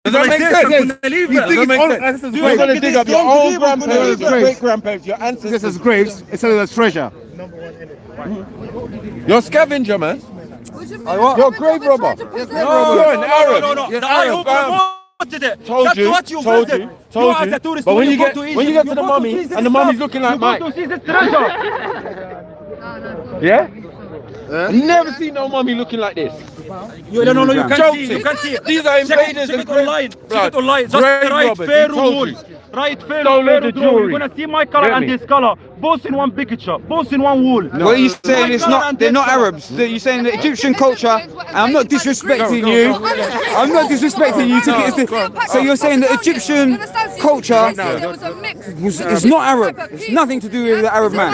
Does that make sense? You think it's ancestors' graves? You're going to dig up your own grandparents, your great-grandparents, your ancestors' Ancestors' graves instead of treasure. You're a scavenger, man. You're a grave robber. You're an Arab. No. The IO promoted it. Told you. What you wanted. Told as you. a tourist, But when you go get to Egypt, when you get to the go mummy see this and the stuff. mummy's looking like Mike. You go to see this treasure. Yeah? Never seen no mummy looking like this. No, you can't see. You can't see. These are invaders Check and it online. Check it online. Just grave right robbers, fair he told you. rules. Right fair Stolen fair the rule. jewelry. You're gonna see my color and this color, both in one picture, both in one wall. What are you saying? It's not. They're not Arabs. You're saying the Egyptian culture. And I'm not disrespecting you. I'm not disrespecting you. So you're saying the Egyptian culture is not Arab. It's nothing to do with the Arab man.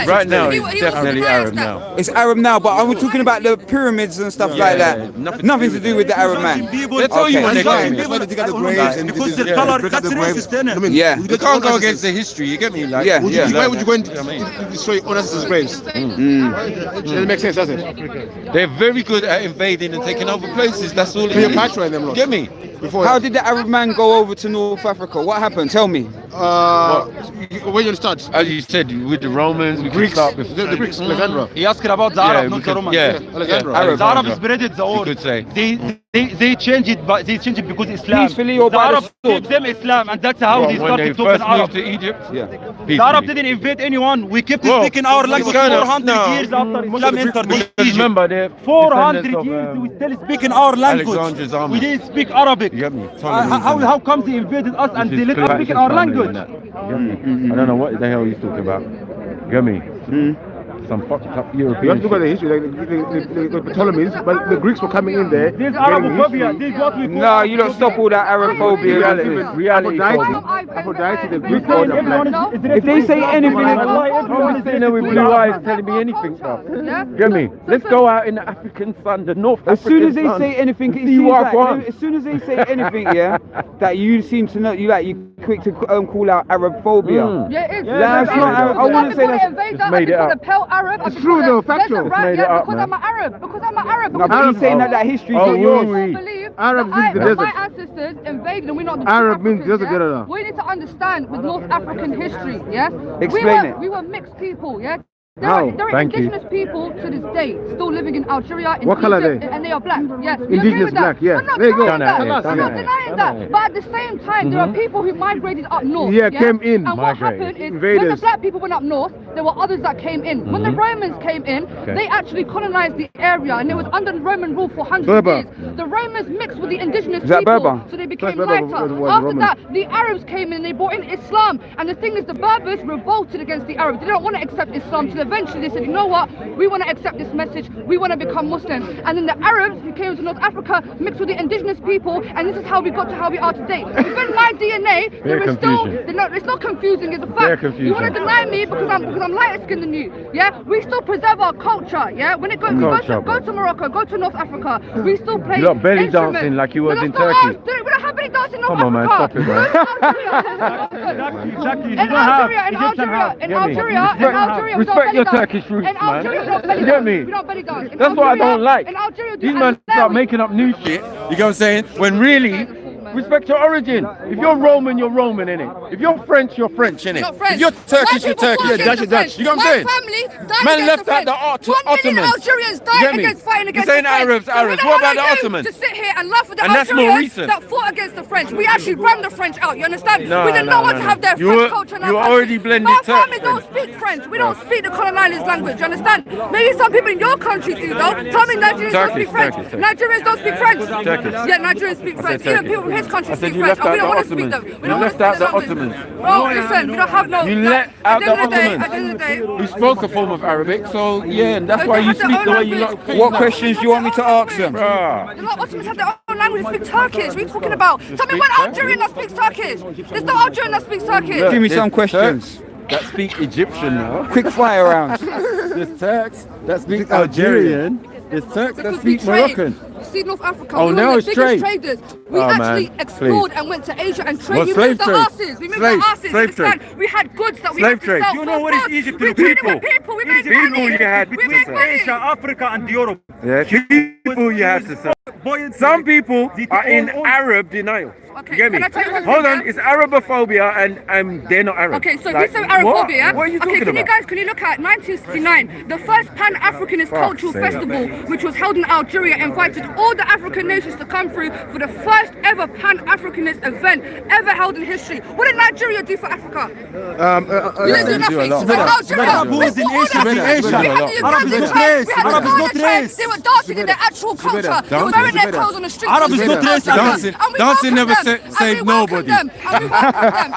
Right now, it's definitely Arab now. It's Arab now, but I'm talking about the pyramids and stuff like that. Nothing to do with the Arab man. They tell you when they came. Because the color, that's racist, isn't it? Yeah. You can't go against the history, you get me? Like, Yeah. Why would you go and destroy all ancestors' graves? Doesn't make sense, does it? They're very good at invading and taking over places, that's all it is. Cleopatra and them lot. Get me? How did the Arab man go over to North Africa? What happened? Tell me. Where you start? As you said, with the Romans, we Greeks. start with The Greeks, Alexandra. He asked about the Arab, not the Roman. Alexandra. Arab. The Arab spread the word. You could say. They changed it, but they changed it because Islam. Peacefully or the by the Arab gave them Islam, and that's how they When they started talking first Arab. moved to Egypt, The Arab didn't invade anyone. We kept speaking our language 400 years after Islam entered Egypt. remember they're 400 descendants years, of, we still speaking our language. Alexander's army. We didn't speak Arabic. You get me? How comes they invaded us and they let us speak our language? I don't know what the hell he's talking about. You get me? Some fucked up You European have to look at the history, the Ptolemies, but the Greeks were coming in there. There's Islamophobia. This is what we call. No, you don't stop all that Arabophobia. reality. Aphrodite, the Greek god of black. If they say anything, Everyone's sitting there with blue eyes telling me anything, bro. Get me? Let's go out in the African sun, the North as soon as they African sun. say anything, it See seems what like, I want. as soon as they say anything, yeah, that you seem to know, you quick to call out Arabophobia. Yeah, it is. That's not Arab. I wouldn't say that's. Just made it up. It's true though, factual. Made it up, because man. I'm an Arab. Because I'm an Arab. No, but he's saying that history is not yours. Believe Arab that means the my desert. ancestors invaded and we're not the Arab true means desert, Africans, yeah? We need to understand with North African history, yes? Explain it. We were mixed people, yeah? How? There are Thank you. indigenous people to this day still living in Algeria, in What colour are Egypt, they? and they are black. Yes, we Indigenous agree with black, that. yeah. I'm not There you go. denying that. Done it, I'm done not it, denying done that. it. But at the same time, there are people who migrated up north. Yeah, came in. And what happened is when the Invaders. black people went up north, there were others that came in. When the Romans came in, they actually colonized the area, and it was under Roman rule for hundreds of Berber. years. The Romans mixed with the indigenous Is that people, Berber? so they became Berber lighter. was After Roman. that, the Arabs came in, they brought in Islam, and the thing is, the Berbers revolted against the Arabs. They don't want to accept Islam, till eventually they said, you know what, we want to accept this message, we want to become Muslim. And then the Arabs who came to North Africa mixed with the indigenous people, and this is how we got to how we are today. Within my DNA, there is still, it's not confusing, it's a fact. You want to deny me because I'm lighter skinned than you, yeah? We still preserve our culture, yeah? When it goes, go to Morocco, go to North Africa, we still play You got belly instruments. dancing like you was in That's not Turkey. us. We don't have belly dancing in North Come on, man, Africa. stop it, man. Exactly. In Algeria, we don't Respect your belly dance. Turkish roots, In Algeria, we don't belly You dance. get me? We don't belly dance. In That's what I Algeria- don't like. In Algeria, These men start making up new shit. You get what I'm saying? When really, respect your origin. If you're Roman, you're Roman, innit? If you're French, you're French, innit? If you're Turkish, you're Turkish. Yeah, Dutch, you're Dutch. You know what I'm saying? My family died Man against left the out the French. 1 million Ottomans. Algerians You died get me? against fighting against You're saying the French. Arabs, So Arabs. we don't What about wanna the do Ottomans? To sit here and laugh at the And that's more Algerians recent. that fought against the French. We actually ran the French out, you understand? No, we didn't no, know what no, to no. have their You French were- culture in you our were already country. blended My Turks family then. don't speak French. We don't speak the colonialist language, you understand? Maybe some people in your country do, though. Tell me Nigerians don't speak French. Turkish. Nigerians don't speak French. Turkish. Yeah, Nigerians speak French. Even Turkish. people from his country I said speak you French. left And we out don't the want to speak them. Ottomans. We You don't left wanna out speak the language. Ottomans. Bro, listen, we don't have no... You like, let out the At the end Ottomans. of the day, Who spoke a form of Arabic, so yeah, and that's why you speak the way you look. What questions do you want me to ask them? Bruh. the Ottomans have their own language, they speak Turkish. What are you talking about? Tell me one Algerian that speaks Turkish. There's no Algerian that speaks Turkish. Give me There's some questions. Turks that speak Egyptian now. Quick fire round. There's Turks that speak Algerian. There's Turks that Because speak we trade. Moroccan. You see, North Africa, Oh, we now were it's the biggest trade. traders. We Oh, actually man, explored and went to Asia and What, traded. We slave moved the trade? asses. We moved Slave- the asses. slave Understand? trade. We had goods that we Slave had to trade. sell. You know what is Egypt to We the traded people? with people. We made People money. you had We to made sell. money. Asia, Africa, and Europe. Yeah, people you have to sell. point. Some people The are in all- Arab denial. Okay, You get me? can I tell you one Hold thing, on, yeah? it's Arabophobia and they're not Arab. Okay, so Like, you say Arabophobia. What are you talking okay, about? Can you look at 1969, the first Pan-Africanist cultural sake. festival, which was held in Algeria, invited all the African nations to come through for the first ever Pan-Africanist event ever held in history. What did Nigeria do for Africa? You didn't do nothing. So Algeria, Arab was in Asia, we in had Asia. the Arab is Ugandan not tribes, race. we had the Arab is not Ghana tribes. race. They were dancing in their actual culture. They were wearing their clothes on the streets. Arab is not race. Dancing never saved nobody.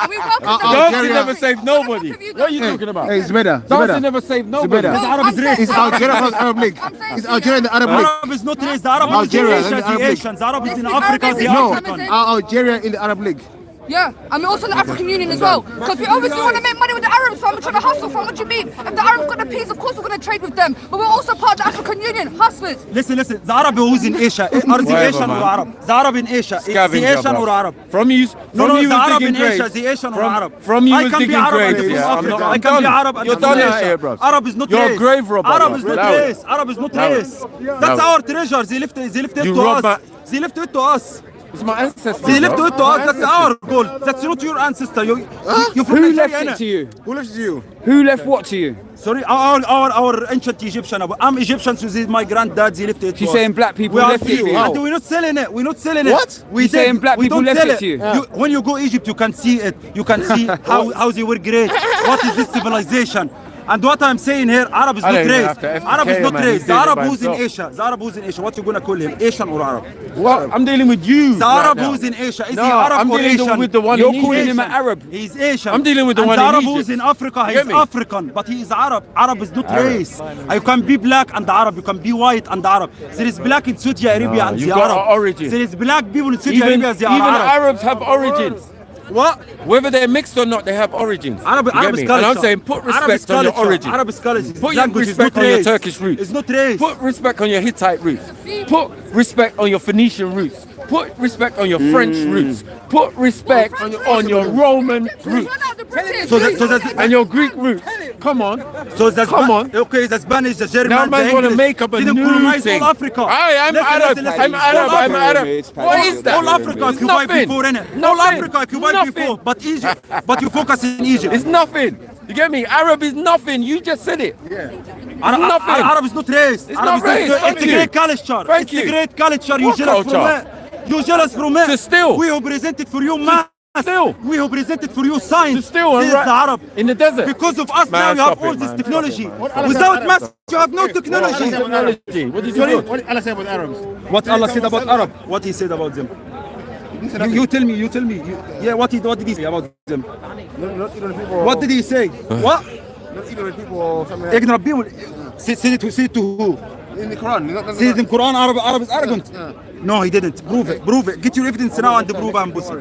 Dancing never saved nobody. What are you talking about? Hey, Zubida. Dancing never saved nobody. Zubida. Arab is race. It's Algeria not Arab League. It's Algeria and the Arab League. Arab is not race. The Arab is in Algeria, Asia, the the Arab League. Asians. Arab is in It's Africa, Arab the League. No, African. Algeria in the Arab League. Yeah, and we're also in the African Union as well. Because we obviously want to make money with the Arabs, fam. We're trying to hustle, fam. What do you mean? If the Arabs got the peas, of course we're going to trade with them. But we're also part of the African Union, hustlers. Listen. The Arab who's in Asia, are the Whatever, Asian man. or Arab? The Arab in Asia, is the Scavenger, Asian or bro. Arab? From you, No, from you the was Arab digging in Asia, graves. the Asian or Arab? From you I was can be digging Arab graves. and Yeah, from I'm Africa. not- I I'm can be done. Arab and You're from done out Asia. here, bro. Arab is not You're a race. grave robber, Arab bro. is not Allow it. race. Arab is not Allow it. race. That's Allow our treasure. They left it You to rob us. my- They left it to us. It's my ancestors. They left bro. it to us. That's our gold. That's not your ancestor. You from Who Nigeria, left it innit? to you? Who left you? Who left what to you? Sorry, our ancient Egyptian. I'm Egyptian, so this is my granddad. He left it to She's us. saying black people We are left it to free. you. And we're not selling it. We're not selling it. What? We She's saying did. black We people don't left sell it to you. When you go Egypt, you can see it. You can see how they were great. What is this civilization? And what I'm saying here, Arab is I not don't even race. have to Arab is FTK, not man. race. He's The doing it Arab by who's in himself. Asia. The Arab who's in Asia. What you gonna call him? Asian or Arab? What? I'm dealing with you. The right Arab now. who's in Asia. Is No, he Arab I'm or dealing Asian? with the one You're in calling Egypt. him an Arab. He's Asian. I'm dealing with the and one the in Arab Egypt. who's in Africa, You he's get me? African, but he is Arab. Arab is not race. You can be black and Arab. You can be white and Arab. There is black in Saudi Arabia and you the got Arab. an origin. There is black people in Saudi Even Arabia. They are Arab. Arabs have origins. What? Whether they're mixed or not, they have origins. Arab You get is me? culture. And I'm saying put Arab is respect on your culture. origin. Arab is culture. Put your Language is respect not on your race. Turkish roots. It's not race. Put respect on your Hittite roots. Put respect on your Phoenician roots. Put respect on your French roots. Put respect on your Roman roots. So that's And your Greek roots. Come on. So that's Come on. Okay, the Spanish, the German, Now the man's want to English make up a didn't new colonize thing. all Africa. I'm Listen, Arab. listen, I'm listen. Arab. All I'm Arab. Africa. What is that? All Africa It's occupied nothing. before, innit? All Nothing. Africa occupied Nothing. before, but Egypt. But you focus in Egypt. It's nothing. You get me? Arab is nothing. You just said it. nothing. Arab is not race. It's Arab not is race. Thank It's a you. great culture. Thank It's you. a great culture. You What jealous from culture? it. You jealous from it. To steal. We who presented for you math. steal. We who presented for you science. To steal and This is right- the Arab. in the desert. Because of us Man, now you stop have all it, this man. technology. Stop it. Without math you have no technology. Technology. What did you Sorry? do? What did Allah say about Arabs? What Allah said about Arab? What he said about them? You tell me. What did he say about them? Not ignorant people. What did he say? What? Not ignorant people or something like Ignorant people. Say it to who? that. In the Quran. Say it in Quran, Arab is arrogant. No, he didn't. Prove it. Get your evidence now and prove I'm pussy.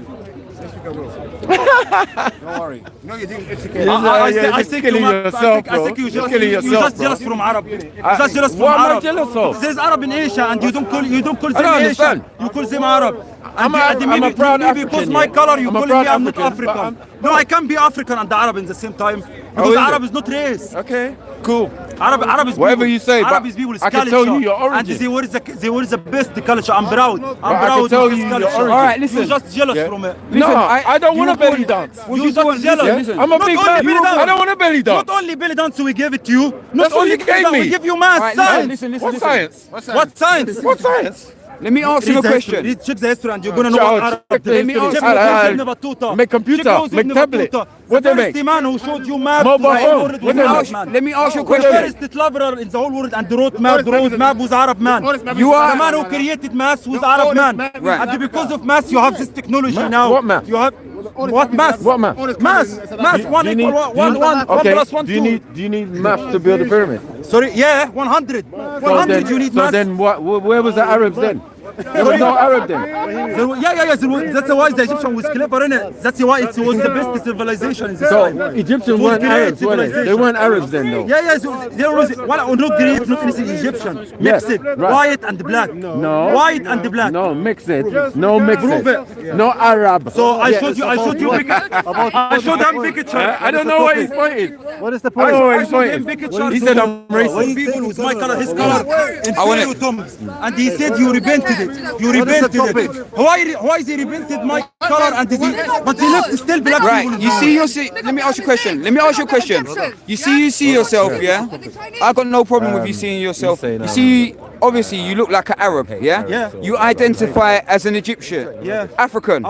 Don't worry. You know you're doing education. You're just killing yourself, bro. I think you You're killing you yourself, just bro. jealous from Arab. You just jealous from What am I Arab. jealous of? There's Arab in Asia and you don't call them don't understand. Asian. You call them Arab. I'm And a proud maybe because African, my yeah. color you I'm a call me proud I'm not African, but African. No, I can be African and Arab in the same time. Because is Arab it? is not race. Okay, cool. Arab is Whatever people. you say, Arab but is people is I can culture. tell you your origin. And they were the best culture. I'm proud. I'm I can proud tell of this you your culture. origin. All right, listen. You're just jealous Yeah. from it. No, I don't want to You belly dance. You just jealous. listen. I'm a Not big only man. belly dance. I don't want to belly dance. Not only belly dance we gave it to you. Not That's all only you belly gave dance, me. we give you math, Right, science. listen. What science? What science? What science? Let me ask you a Read the history. question. Check the history and you're gonna know Ciao, what Arab check the did. history. Check Ah, ah, Ibn Battuta. make computer, Check make Ibn tablet. Battuta. What The they first make? man who showed you map Mobile to the whole phone. world What was they Arab make? man. Let me ask you a The question. first traveler in the whole world and the road map was Arab man. You The are- man who created maths was Arab man. Right. And because of maths you have this technology Math? now. What math? You have what maths? What math? Maths. One Do you equal need- one, do you- one okay. plus one, Do you two. need maths to build a pyramid? Sorry, yeah, 100. 100 you need so maths. then where was the Arabs then? There was no Arab then. That's why the Egyptian was clever, innit? That's why it was the best civilization in this So time. Egyptians It was weren't great Arabs, were they? They civilization. weren't Arabs then though. Yeah, so there was not Greek, not anything Egyptian. Yes, Mixed, right. white and black. No. White and black. No, mix it. No mix Prove it. No Arab. So I Yeah. showed you, I showed them picture. I don't know what he's pointing. What is the I point? don't know what I he's showed him pointing. pictures. He said I'm When racist. people with my color, his color, in Pharaoh tombs, and he said you repented it. You repented it. Why is he repented my color and but he left still black Right, people? you see, let me ask you a question. You see yourself, yeah? I got no problem with you seeing yourself. You see, obviously, you look like an Arab, yeah? Yeah. You identify as an Egyptian. Yeah. African.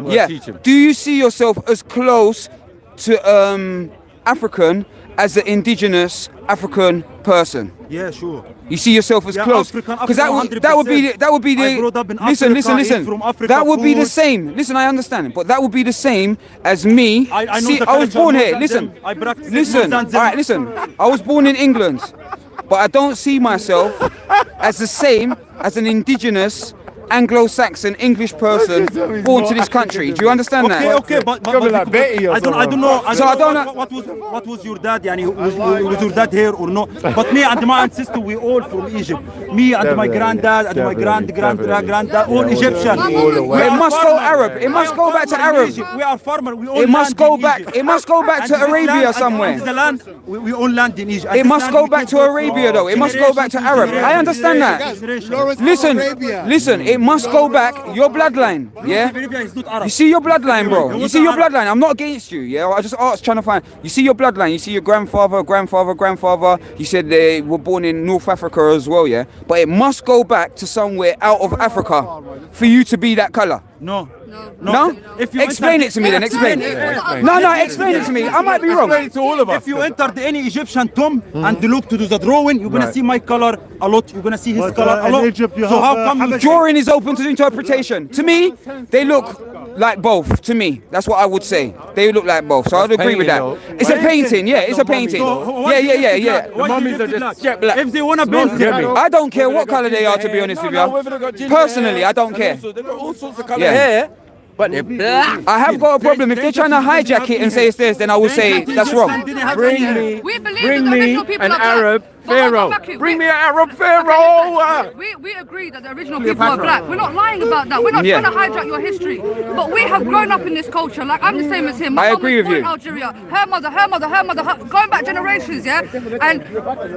Yeah. Do you see yourself as close to African as an indigenous African person? Yeah, sure. You see yourself as close, because that would be the I grew up in listen. Africa, from Africa, That would be the food. same. Listen, I understand, but that would be the same as me. I know See, the I was culture born more here. than Listen, them. I practice it listen. more All than them. right, listen. I was born in England, but I don't see myself as the same as an indigenous Anglo-Saxon English person born to this country. Do you understand that? Okay, but I don't know. What was your dad? Yani, was your dad here or no? But me and my ancestor, we all from Egypt. Me and my granddad and my granddad, all Egyptian. It must go Arab. It must go back to Arab. We are farmers. We all It must land go in back. Egypt. It must go back And to this Arabia land- somewhere. and this land, we all land in Egypt. It must go back to Arabia though. It must go back to Arab. I understand that. Listen, it must go back. Your bloodline, yeah? You see your bloodline, bro. You see your bloodline. I'm not against you, yeah? I just asked, trying to find. You see your bloodline. You see your grandfather. You said they were born in North Africa as well, yeah? But it must go back to somewhere out of Africa for you to be that color. No. If you explain it to me, then explain it. No, explain it to me. I might be wrong. To all of us. If you enter any Egyptian tomb and look to the drawing, you're gonna see my color a lot. You're gonna see his color a lot. So how come you Drawing is open to interpretation. To me, they look like both. To me, that's what I would say. They look like both. So I'd agree with that. It's a painting. Yeah, it's a painting. Yeah. The mummies are just jet black. If they wanna paint it, I don't care what color they are, to be honest with you. Personally, I don't care. They've got all sorts of colour Yeah. hair, but they're black. I have got a problem. If they're trying to hijack it and say it's theirs, then I will say that's wrong. We believe Bring that the me original people an are black. Arab But hold on, pharaoh. Maku, Bring we- me an Arab Okay, pharaoh. listen, we agree that the original people are black. We're not lying about that. We're not Yeah. trying to hijack your history. But we have grown up in this culture. Like, I'm the same as him. My I mum agree was with born you. in Algeria. Her mother, going back generations, yeah? And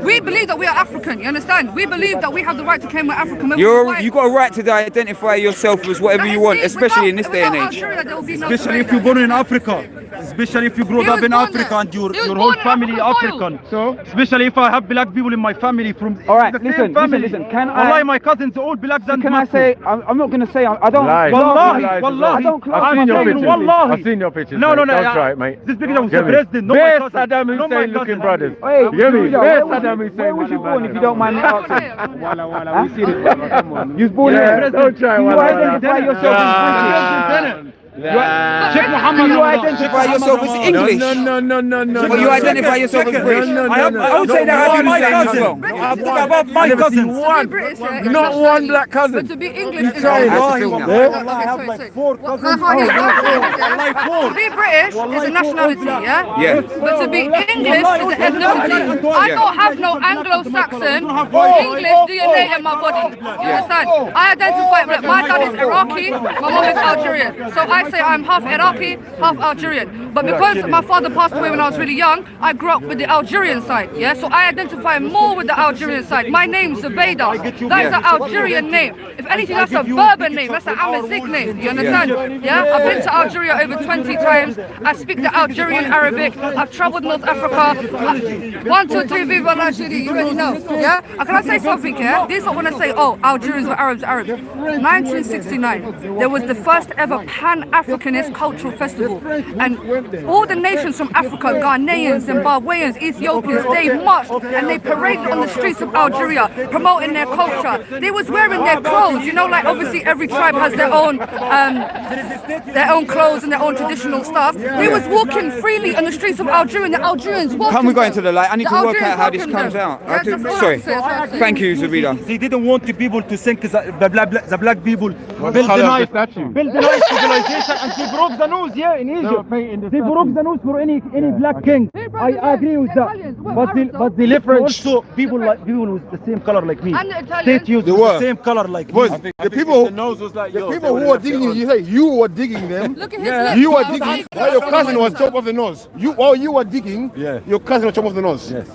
we believe that we are African, you understand? We believe that we have the right to claim we're African. When we're white. You got a right to identify yourself as whatever you want, especially in this day and age. especially if you're born in Africa, especially if you grew up in Africa and your whole family African. So, especially if I have black people in my family from All right, the same listen, family. listen. Can Wallahi, I? my cousins all black than Can I say? I'm not gonna say. I don't. Wallahi, I wallahi. don't class I'm myself. saying wallahi. I've seen your pictures. No, mate. no, no. Don't try it, mate. This picture was the Get me. president, not my Bare cousin. Saddam Not my Hussein looking cousin. brothers. Hey, Get me. Judah, Bare where Saddam was Hussein. you born, if you don't mind me asking? We see this, brother. Come on. You was born Yeah, here. don't try. Do you Walla, identify walla. yourself as British? Sheikh Do Muhammad. you identify yourself as English? No. But you identify yourself as British? I would say that I do the my same as cousin. well. I'm talking about my cousins. Not one black cousin. But to be English is Wallahi, nationality. wallahi, Okay, wallahi, I have sorry, like sorry. 4 What- cousins. Wallahi, to be British is a nationality, yeah? Yeah. But to be English is an ethnicity. I don't have no Anglo-Saxon or English DNA in my body. You understand? I identify, like, my dad is Iraqi, my mom is Algerian. So I say I'm half Iraqi, half Algerian. But because my father passed away when I was really young, I grew up with the Algerian side, yeah? So I identify more with the Algerian side. My name's ZOUBIDA. That is an Algerian name. If anything, that's a Berber name. That's an Amazigh name. You understand? Yeah? I've been to Algeria over 20 times. I speak the Algerian Arabic. I've traveled North Africa. 1, 2, 3, Viva Algeria. You already know. Yeah? Can I say something, yeah? These don't want to say, oh, Algerians were Arabs. 1969, there was the first ever Pan-Africanist cultural festival. And all the nations from Africa, Ghanaians, Zimbabweans, Ethiopians, they marched and they paraded on the streets of Algeria, promoting their culture. They was wearing their clothes, you know, like obviously every tribe has their own clothes and their own traditional stuff. They was walking freely on the streets of Algeria, and the Algerians welcomed Can we go them. into the light? I need The to work Algerians out how this welcomed comes them. out. Yeah, that's all I Sorry. have to say, that's all I have to say. Thank you, ZOUBIDA. They didn't want the people to think the black people build colour the of the nice statue? civilization, and they broke the news here in Egypt. They broke the news for any black king. I agree with that. But the different also people with the same color like me. And the Italians. State youth They with were. the same color like me. Boys, the people, The nose was like the yours. people who were digging you say you were digging them. Look at his lips. You were now. digging. While your cousin was chopped off the nose. While you were digging, Yeah. your cousin was chopped off the nose. Yes.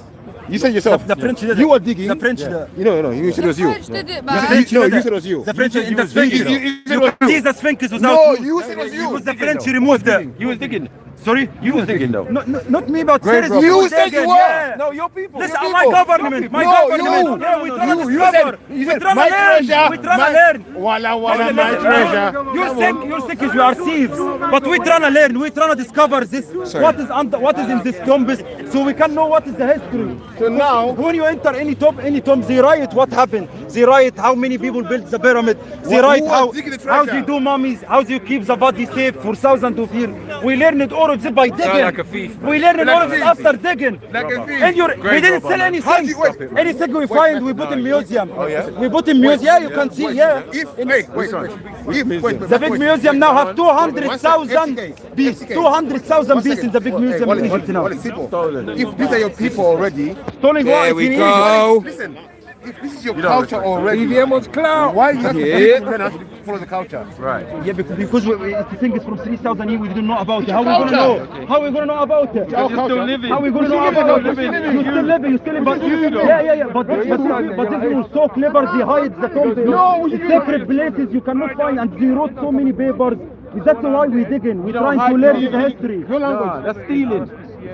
You said yourself. The French did it. You were digging. The French did it. No, you said it was you. French did it, The man. French No, did you it. said it was you. The French in the You Sphinx. said it was See you. the Sphinx without No, you. you said it was you. Because the French removed it. You was digging. Sorry? You was digging though. Not me, but seriously. You said you were. Yeah. No, your people. Listen, your my people. government. My No, government. you. Yeah, we trying to You discover. said We trying to my learn. treasure. We trying to learn. Walla, my treasure. You're sick is you are thieves. But we trying to learn. We trying to discover this. What is in this tombs, so we can know what is the history. So now, When you enter any tomb, they write what happened. They write how many people built the pyramid. They write who how was digging the treasure? how they do mummies, how they keep the body safe for thousands of years. We learned all of this by digging. like a thief, man. We learned all of this after digging. like a thief. And we didn't sell anything. Anything we find, we put in museum. We put in museum. Yeah, you can see. Yeah. The big museum now have 200,000 pieces. 200,000 pieces in the big museum in Egypt now. If these are your people already, Stolen There we go. listen. If this is your culture already, BVM was clown. why you have to follow the culture? Right. Yeah, because the thing is from 3,000 years we didn't know about it. How we gonna know? How we gonna know about it? You're still living. How we gonna know about it? You still living. You still living. But yeah. But this is so clever. They hide the tomb. No, sacred places you cannot find, and they wrote so many papers. That's why we digging. We're trying to learn the history. That's stealing.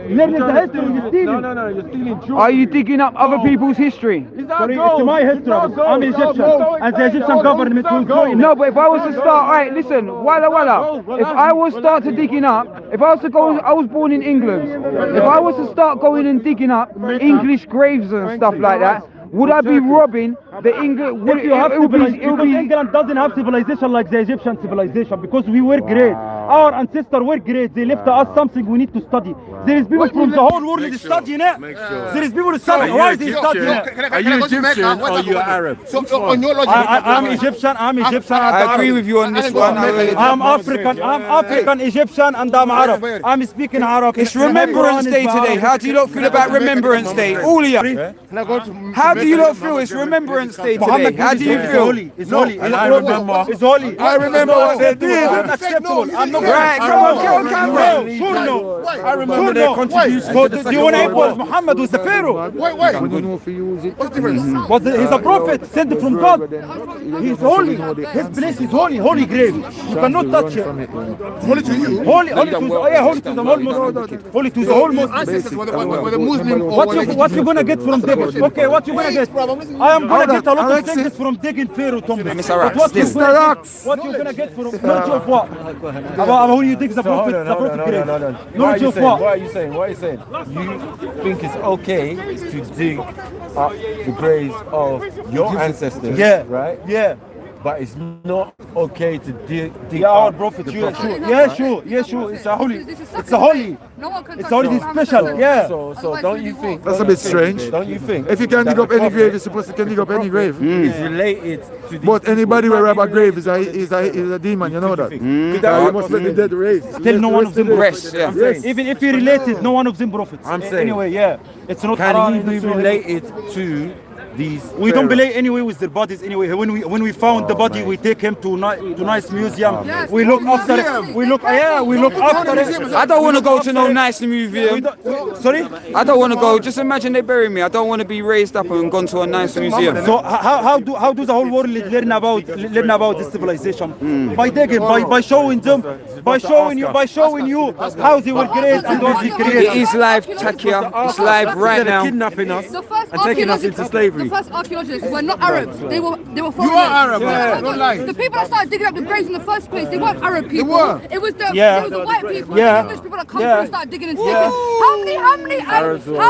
Learning the history. You're stealing. No, you're stealing truth. Are you digging up other people's history? Sorry, it's my history. I'm Egyptian, and the Egyptian government will go in. No, but if I was to start, alright, listen, walla. If I was start to digging up, if I was to go, I was born in England. If I was to start going and digging up English graves and stuff like that, would I be robbing the English? Would England doesn't have civilization like the Egyptian civilization because we were great. Our ancestors were great. They left us something we need to study. There is people from the whole world studying it. There is people studying. Why is he studying it? Are you Egyptian or you Arab? So on your logic, I'm Egyptian. I agree with you on this one. I'm African, Egyptian, and I'm Arab. I'm speaking Arabic. It's Remembrance Day today. How do you lot feel about Remembrance Day? All of you. How do you lot feel it's Remembrance Day today? How do you feel? It's holy. I remember. It's holy. I remember what they did. It's unacceptable. I'm not Right, come on, get on camera. Sure no. I remember their contribution. Do you want to impose Muhammad was the Pharaoh? wait. What's the difference? He's a prophet sent from God. He's holy. His place is holy, holy grave. You cannot touch it. Holy to you. Holy to the whole Muslim. Holy to the whole Muslim. Ancestors, whether Muslim or What you gonna get from digging? Okay, what you gonna get? I am gonna get a lot of things from digging Pharaoh tomb. But what you gonna get from knowledge of what? About who you dig the prophet grave? Knowledge of what? What are you saying? You think it's okay to dig up the graves of your ancestors? Yeah. Right? Yeah. But it's not okay to dig Our up prophet, the sure. prophet. Yeah, sure. It's a holy. It's a holy. No one can It's touch holy. it. It's special. Yeah. So don't you think That's a bit strange. Don't you think If you can that dig up the any prophet grave, you're supposed to can dig up any grave. is related to these But anybody people? where rob a grave is a demon, you know that. You must let the dead raise. Still no one of them Rest, yeah. Even if he related, no one of them prophets. I'm saying- Anyway, yeah. It's not Can haram he in be the Sunnah. related to these? We don't pharaohs? believe anyway with their bodies anyway. When we found the body, we take him to nice museum. Yes, We look after it. We look after it. I don't want to go to no nice We museum. don't- Sorry. I don't want to go. Just imagine they bury me. I don't want to be raised up and gone to a nice museum. So how do the whole world learn about this civilization? By digging, by showing them, by showing you how they were great and what they It created. is live, Takia. It's live right They're now. kidnapping us The first and taking us into slavery. The first archaeologists were not Arabs. They were foreigners. are Arab, Yeah. don't lie. The people that started digging up the graves in the first place, they weren't Arab people. were. It was the white people, Yeah. the English people that come through and started digging and digging. How many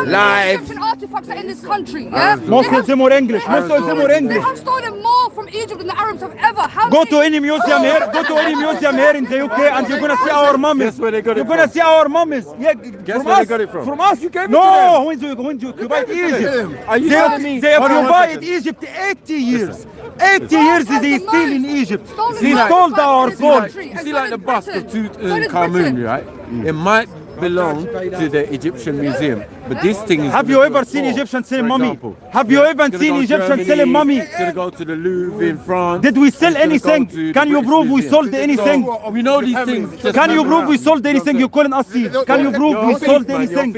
Live. Egyptian artifacts are in this country? Yeah. Most of them were English. Most of them were They English. have stolen more from Egypt than the Arabs have ever. Go to any museum here. Go to any museum here in the UK, and you're gonna see our mummies. Guess where they got it You're gonna see our mummies. Yeah, Guess from where us. they got it from? From us. You gave it to No, when you occupied Egypt, Are you telling me? they Hold on one occupied second. Egypt 80 years. 80 years they still in Egypt. Stolen They most stole our of gold. country. You And see so like the did bust Britain. of So did Tutankhamun, Britain. right? It might belong to the Egyptian museum. But this thing is. Have you ever seen Egyptians selling mummy? Have you ever seen Egyptians selling mummy? Gonna go to the Louvre in France. Did we sell anything? Can you prove we sold anything? We know these things. Can you prove we sold anything? You calling us thieves? Can you prove we sold anything?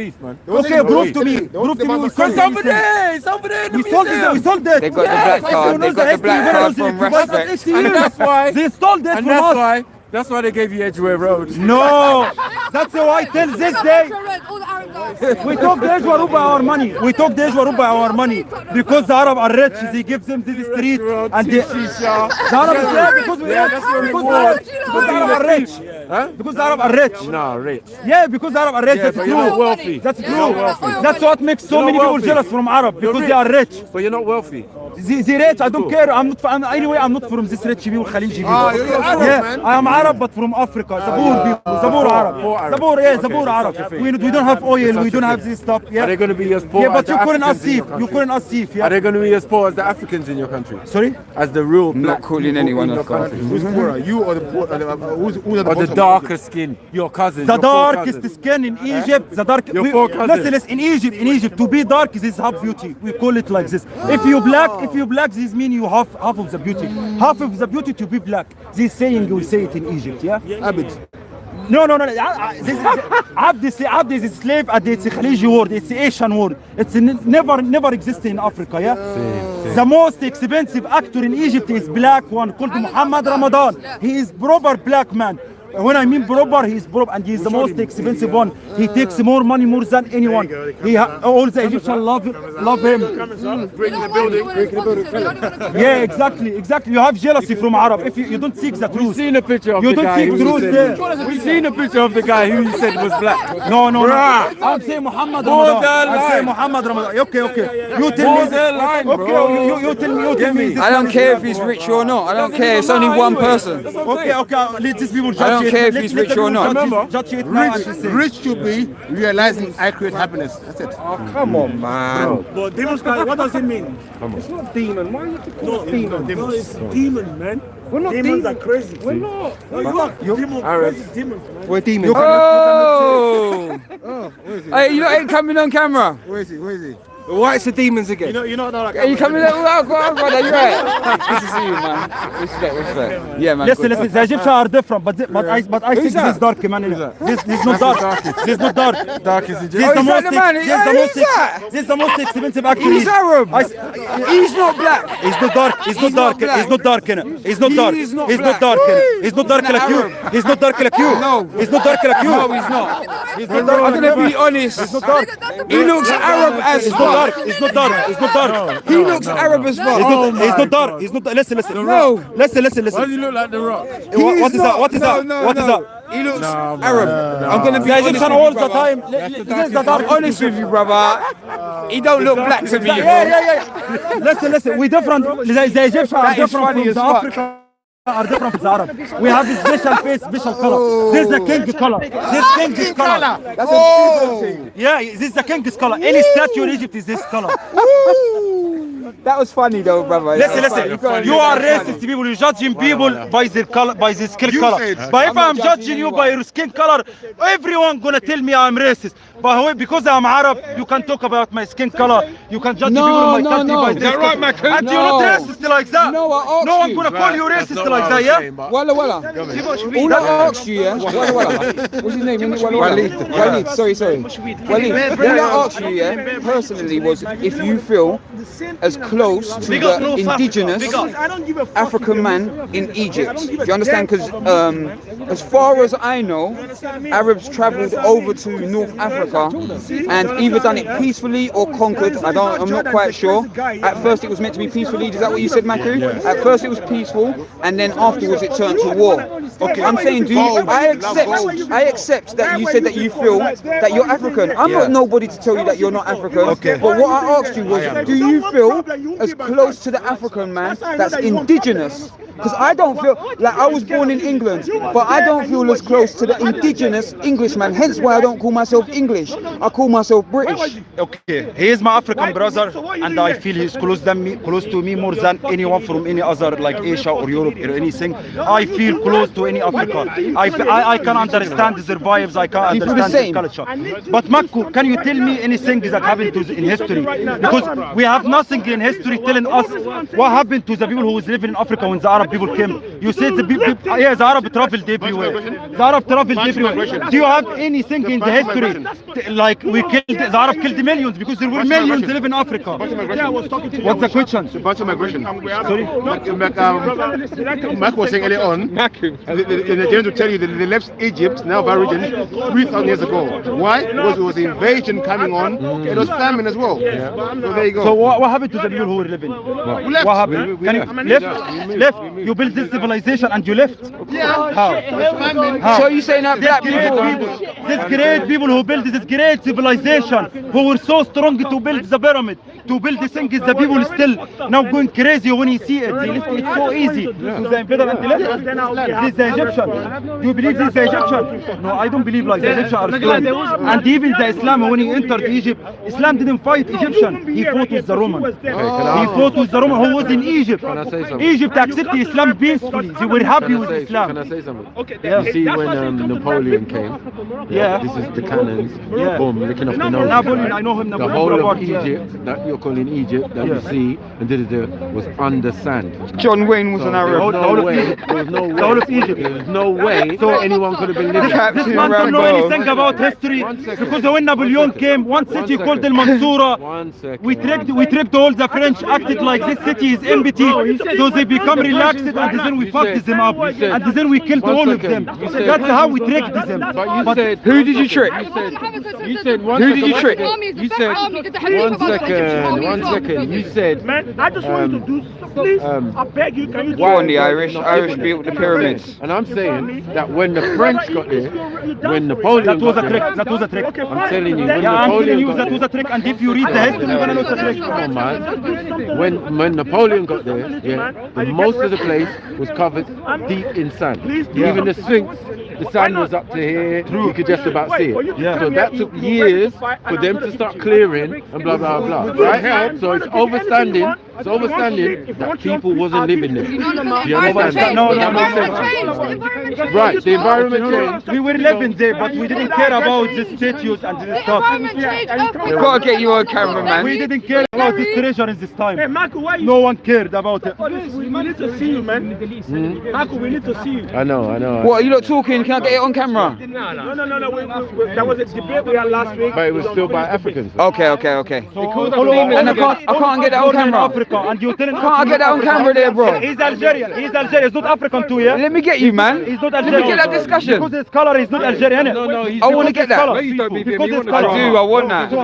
Okay, prove to me. Prove to me we sold anything. It's over there. We sold it. We sold it. They got the black card. They got the black card from Respect. And that's why. They stole that from us. That's why they gave you Edgeware Road. No, that's why till this day. We took the Edgeware by our money. We took the Edgeware by our money because the Arab are rich. They give them this street and the Arab is rich because we are because the Arab are rich. Huh? Because the Arab are rich. No, rich. Yeah, because the Arab are rich. That's but you're not true. wealthy. That's You're true. not wealthy. That's what makes so You're many not people wealthy. jealous from Arab because You're they are rich. But you're not wealthy. They rich. I don't care. I'm not. Anyway, I'm not from this rich people, Khaliji people. you're Arab, Yeah, man. I am Arab, but from Africa. Zabur people. Zabur Arab. Zabur, yeah, Zabur Arab. We don't have oil. We don't have this stuff. Are Yeah. they going to be as poor Yeah, as but the you couldn't Africans in your us country? You couldn't us thief. Are Yeah. they going to be as poor as the Africans in your country? Sorry. As the real Not black calling people anyone in your a god. country? Who's poorer, you or the poor? Who's Or the bottom? darker skin, your cousins. The your four darkest cousins. skin in Egypt, the dark. Your four cousins. Listen, in Egypt, to be dark is half beauty. We call it like this. If you black, this means you have half of the beauty. Half of the beauty to be black. This saying we say it in Egypt, yeah. Abid. No. This Abd is a slave and it's a Khaliji word. It's an Asian word. It's never existed in Africa, yeah. The most expensive actor in Egypt is black one called Muhammad Ramadan. He is proper black man. When I mean proper, he is proper and he is the most expensive one. He takes more money more than anyone. All the Egyptians love him. Yeah, exactly. You have jealousy from Arab. If you don't seek the We've truth. seen a picture of You the don't guy seek who truth said- there. We've seen a picture of the guy who you said was black. No. Bruh. I'm saying Muhammad Borderline. Ramadan. I'm saying Muhammad Ramadan. Okay. You tell me. Borderline, bro. Okay, you tell me. this I don't man care is if he's black. rich or not. I don't care. It's only one person. Okay. Let these people judge I don't it. care if Let- he's let rich the or people not. Judge it now and say. Rich to be realizing I create happiness. That's it. Come on, man. But demons, what does it mean? It's not demon. Why are you demon? No, it's demon, man. We're not demons. Are crazy. We're not. No, you are. Demons, crazy demons, man. We're demons. Oh! Where is he? Hey, you lot ain't coming on camera. Where is he? The whites are demons again. You know, like. Are you coming on? Oh, go on, brother. You're right. Good to see you, man. Respect. Yeah, man. Listen, good. the Egyptians are different, but I think this is dark, man. This is not dark. This is not dark. Darkest This Egyptian. is the is that most. the man? This is the Who's most. that? This is the most expensive actor. He's Arab. He's not black. He's not dark. He's not dark. black. He's not dark. He's not dark. He's not He's not black. dark. He's not dark like you. He's not dark like you. No. He's not dark like you. No, he's not. He's not dark. I'm gonna be honest. He's not dark. He looks Arab as He's not fuck. dark. He's not dark. He's not dark. He looks Arab as fuck. He's not dark. He's not. Listen. No. Listen. Why does he look like The Rock? What is that? What is that? No, What is no. that? He looks Arab. I'm gonna be The honest Egyptian with all you, the brother. time. This is the dark. I'm honest with you, brother. He don't look black to me. bro. Yeah. Listen. We different. The Egyptians are That is different funny from as the fuck. African. Are different from the Arab. We have this special face, special color. There's the king's color. This king's color. That's a beautiful thing. Yeah, this is the king's color. Any statue in Egypt is this color. That was funny though, brother. Listen. You are racist people. You're judging people by their color, by their skin color. said- But if I'm judging you by your skin color, everyone gonna tell me I'm racist. But because I'm Arab, you can talk about my skin color. You can judge people in my country by their skin color. And you're not racist like that. No, I asked No one you. gonna call you racist like that, yeah? Walla. All I asked you, yeah. Walla. What's his name? Waleed. Sorry. Waleed. All I asked you, yeah, personally, was if you feel as close to the indigenous African man in Egypt. Do you understand? Because as far as I know, Arabs travelled over to North Africa and either done it peacefully or conquered. I'm not quite sure. At first it was meant to be peacefully. Is that what you said, MAKU? At first it was peaceful, and then afterwards it turned to war. Okay, I'm saying, I accept that you said that you feel that you're African. I'm not nobody to tell you that you're not African. Okay. But what I asked you was, do you feel as close to the African man that's indigenous. Because I don't feel like I was born in England, but I don't feel as close to the indigenous Englishman. Hence why I don't call myself English. I call myself British. Okay, he is my African brother, and I feel he's close to me more than anyone from any other like Asia or Europe or anything. I feel close to any Africa. I can understand their vibes. I can understand their culture. But MAKU, can you tell me anything that happened in history? Because we have nothing in history telling us what happened to the people who was living in Africa when the Arab people came. You said the people, yeah, the Arab traveled everywhere. The Arab traveled everywhere. Do you have anything in the history like we killed the Arab killed millions because there were millions live in Africa? What's the question? About migration. Sorry, Mark was saying earlier on. They're going to tell you that they left Egypt, now by region, 3,000 years ago. Why? Because it was the invasion coming on. It was famine as well. Yeah. So there you go. So what happened to the people who were living? What happened? Left. You built this civilization and you left. Yeah. How? So you saying that black people? These great people who built this great civilization, who were so strong to build the pyramid, to build the thing, is the people still now going crazy when you see it. They left it so easy to the invader and they left. This is the Egyptian. Do you believe this is the Egyptian? No, I don't believe like the Egyptian are strong. And even the Islam, when he entered Egypt, Islam didn't fight Egyptian. He fought with the Roman. He fought with the Roman who was in Egypt. Egypt accepted Islam peacefully. They were happy with Islam. Can I say something? Okay. Yeah. You see when Napoleon came, Yeah. this is the cannons, Yeah. boom, licking off the nose. Napoleon, I know him. The Napoleon whole of Bonaparte, Egypt, that you're calling Egypt, that you see, and was under sand. John Wayne was an There Arab. was no way. There was no way. The whole of Egypt. There was no way anyone could have been living. This man don't know anything about history because when Napoleon came, one city called El Mansoura. 1 second. We tricked all the French, acted like this city is empty, so they become relaxed, and then we fucked them up, and then we killed all of them. That's how we tricked them. But you said, Who did you trick? you said one Who second. did you trick? You said 1 second. You said Man, I just want you to do, please, I beg you, can you do Go on, the Irish built the pyramids. and I'm saying that when the French got there, when Napoleon That was a got trick. there, That was a trick. I'm telling you, when Yeah, I'm telling Napoleon you got that was a trick, and if you read the history, you're gonna know it's a trick. Come on, man. When Napoleon got there, yeah, most of the place was covered deep in sand. Even the Sphinx, the sand was up to here. You could just about see it. Yeah. So that took years for them to start clearing and blah blah blah. Right? So it's overstanding. It's overstanding that people wasn't living there. Do you understand? No, The no, no, environment changed. The environment changed. Right, the environment changed. We were living there, but we didn't care about the statues and the The stuff. environment changed. We've got to get you on camera, man. We didn't care about this treasure in this Hey, time. Marco, why you? No one cared about it. We need to see you, man. Marco, we need to see you. I know. What, are you not talking? Can I get it on camera? No. That was a debate we had last week. But it was still by Africans. Okay. And I can't get that on camera. Africa, and you didn't. Can't I get that on camera there, bro? He's Algerian. He's not African too, yeah? Let me get you, man. He's not Let Algerian. me get that discussion. Because his color is not Algerian, innit? No, he's I want to get that. No, you don't, BVM. Because You his want to color. I do, I want that. So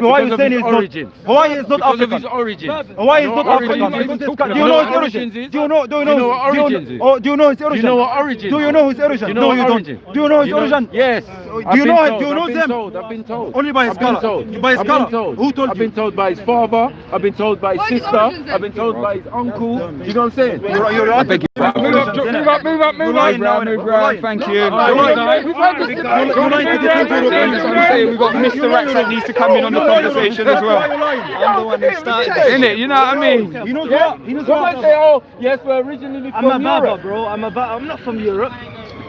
why you saying he's not? origins. Why is not Because of African? his origins. Why is not origins African? is? Because his You color. Do know you know what his origins origin? is? Do you know? Do you know what origins is? Oh, do you know his origin? Do you know what origins? Do you know his origin? Do you know No, what you origin? don't. Do you know his origin? Yes. Do you know? Do you know them? I've been told. Only by his I've been color. told. By his I've color. been told. Who told I've you? been told by his father. I've been told by his Why his sister. origins then? I've been told by his uncle. You know what I'm saying? You're right. Move up. Thank you. We've had this We've got Mr. Rex that needs to come in on the conversation as well. I'm the one that started this. Innit? You know what I mean? He knows what? He knows what? Somebody say, oh, yes, we're originally from I'm a Berber, Europe. bro. I'm not from Europe.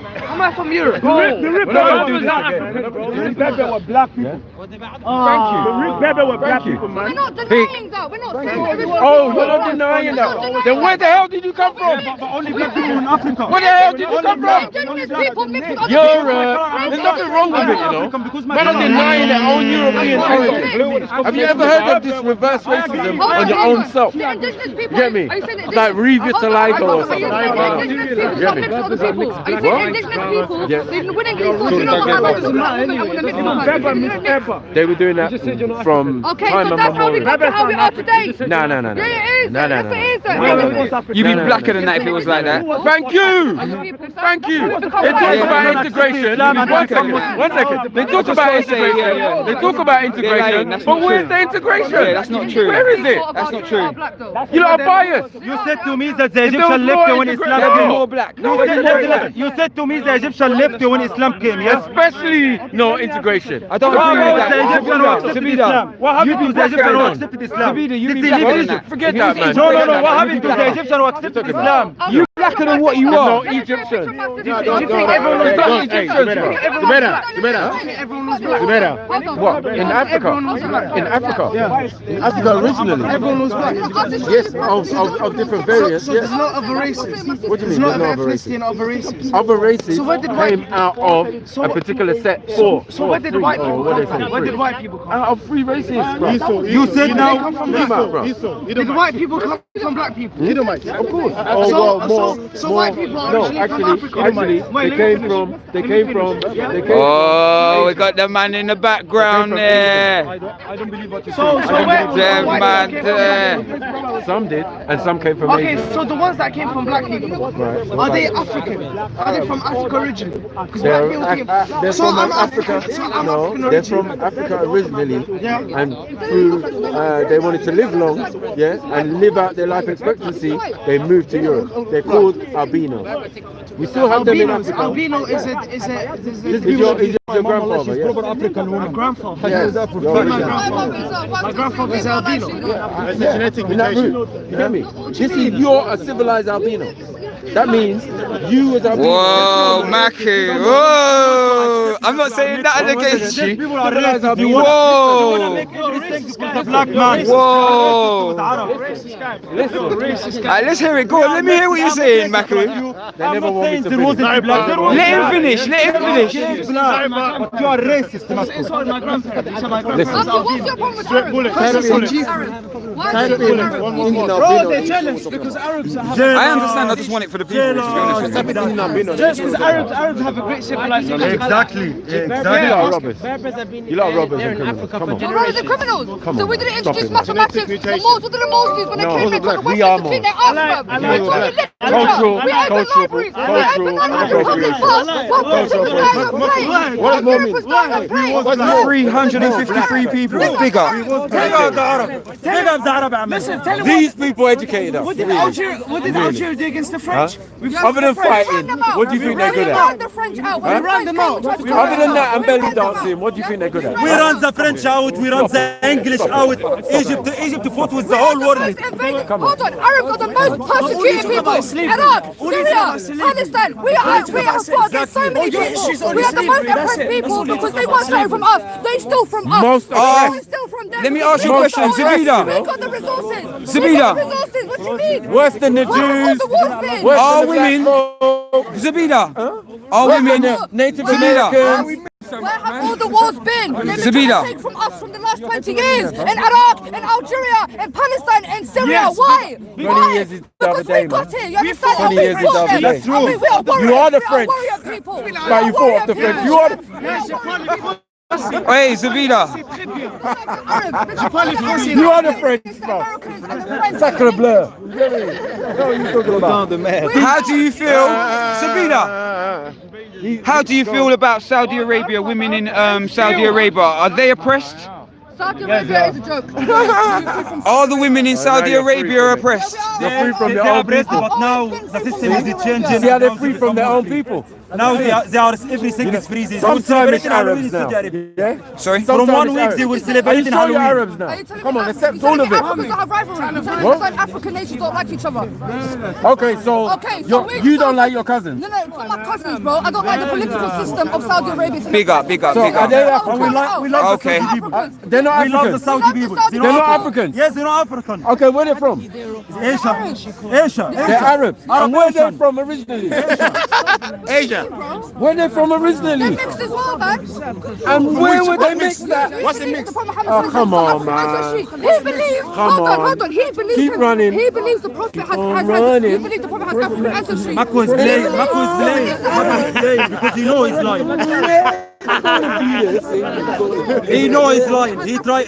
Am I from Europe? The Rip Berber was The Rip Berber were black people. Thank you. The Rip Berber were black people, We're man. not denying that. We're not saying there is Oh, you're not denying that. Then where the hell did you come from? But only black people in Africa. Where the hell did you come from? Indigenous people mixed with other You're, people. there's nothing wrong with it, you know. Because Men are denying their own European origin. Have you ever heard of this reverse racism on your own self? The indigenous people. Get me? Are you saying Like revitiligo or something. Indigenous people Get not me? mixed with other people. Are you saying indigenous people, they've been winning these wars. You know what happens with black women and women in the country? They were doing that from Okay, time so that's how we immemorial. got to how we are today. No. Yeah, it is. No. Yes, it is. You'd be blacker than that if it was like that. Thank you. Thank you. They talk about integration. One second. They talk about integration. They talk about integration. But where's the integration? Yeah, that's not true. Where is it? That's not true. You lot are biased. You said to me that the If there Egyptian was left more when Islam integration- came. More black. You said to me the Egyptian left when Islam came, yes? Especially no integration. I don't What agree with about the that. Egyptian who accepted Islam? What happened to the Egyptian who accepted Islam? Zabida, you Did be they blacker live than in that. Egypt? Forget that, man. No. What happened to the Egyptian who accepted Islam? You blacker than what you No, are. Egyptian. What? In Africa? In Africa? In Africa originally? Everyone was black. Yes, of different variants. So Yes. there's no other races. What do you There's mean? no There's no other other ethnicity races? in other races. Other races So where did white came out of a particular set. So where did white people what come they say, from? Where did three. white people come Out of three races, bro. You said now. from? Come out, bro. Did white people come from black people? Of course. So white people are No, originally from actually, Africa. they came from. Oh, we got the man in the background there. So where The white man people came from? there. Some did, and some came from Okay, Asia. so the ones that came from black people, are they African? Are they from Africa originally? Because black people came. They're So from I'm Africa. African. So I'm No, African they're originally. from Africa originally, and through they wanted to live long, yeah, and live out their life expectancy. They moved to Europe. They're called albino. We still have them in Albinos. Africa. Albino is a Is your grandfather? Yeah. African woman. my grandfather. Yes. My grandfather is albino. Genetic mutation. You hear me? This is you're a civilized albino. That means you as albino. Whoa, MAKU. Whoa. I'm not saying that against you. People are racist. You Whoa. want to make everything because of black man. Whoa. Listen, Alright, let's hear it. Go on, let me hear what you're saying, MAKU. I'm not saying there wasn't black. There was Let him finish, let him finish. black. But you are racist, Marco. Sorry, my grandfather. So my Listen. grandfather. What's your problem with Arabs? Why is it Arabs? Bro, they're jealous because Arabs have. I understand, I just want it for the people, to be honest with you. Just because Arabs have a great civilization. Exactly. You lot are robbers. You lot are robbers and criminals. Come on. But Arabs are criminals. Come So on. we didn't Stop introduce it, man. mathematics. The Moors, what did the Moors do when they No, came into the we West are to clean their ass, bruv? Moors. They taught me literature. Cultural- We opened cultural- libraries. We cultural opened libraries. appropriation. What was the guy on plane? What does more mean? Was dying on plane. 353 people. Bigger. These people educated us. What did Algeria do against the French? Other than fighting, what do you think they're good at? The French out. Huh? Other than that and belly dancing, what do you think they're good at? We run the French out, we run the English out. Egypt fought with the whole world. Hold on, Arabs are the most persecuted people. Iraq, Syria, Palestine. We are fought against so many people. We are the most oppressed people because they want something from us. They stole from us. Most They stole from them. Let me ask you a question, Zoubida. We got the resources. Zoubida. We got the resources. What do you mean? Worse than the Where have all Jews. the wars been? Worse Are than the women- black folk. Zoubida. Are women Native Zoubida. Americans. Where have all the wars been? They've been Zoubida. trying to take from us from the last 20 years. In Iraq, in Algeria, in Palestine, in Syria. Why? 20 years is the other Because day, we got man. here. You understand? 20 We years is fought the other them. day. I mean, we are warriors. You are the We French. warrior people. But you fought off the French. You are the Hey, Zoubida. You are the French, bro. Sacre bleu. What are you talking about? How do you feel, Zoubida? How do you feel about Saudi Arabia, women in Saudi Arabia? Are they oppressed? Saudi Arabia is a joke. Are the women in Saudi Arabia oppressed? They're free from They their are own oppressed, people. but now the system is changing. See how they're free from their own people. Now they are everything is free. They will Sometimes celebrate it's in Halloween Arabs in now. Saudi Arabia. Yeah? Sorry? From Sometimes 1 it's week Arabs. they will Are celebrate you in sure you're Halloween. Arabs now? Come on, accept all of Africans it. that have rivalry. You're telling me What? that African nations don't like each other. Okay, so you don't like your cousins? No, it's not my cousins, bro. I don't like the political system of Saudi Arabia. Big up, big up, So big are up. they And African? we love Okay. the Saudi people. They're not We love the African. Saudi people. They're They're not African. Yes, they're not African. Okay, where they from? Asia. They're Arabs. And where they from originally? Asia. Tunisia. Where they from originally? They're mixed as well, man. And where would they mix that? What's the mix? Oh, come on, man. He believes. Hold on. He believes. Keep running. He believes the Prophet has running. He believes the Prophet has African ancestry. MAKU is blamed. MAKU is blamed because he knows he's lying. He knows he's lying. He tried.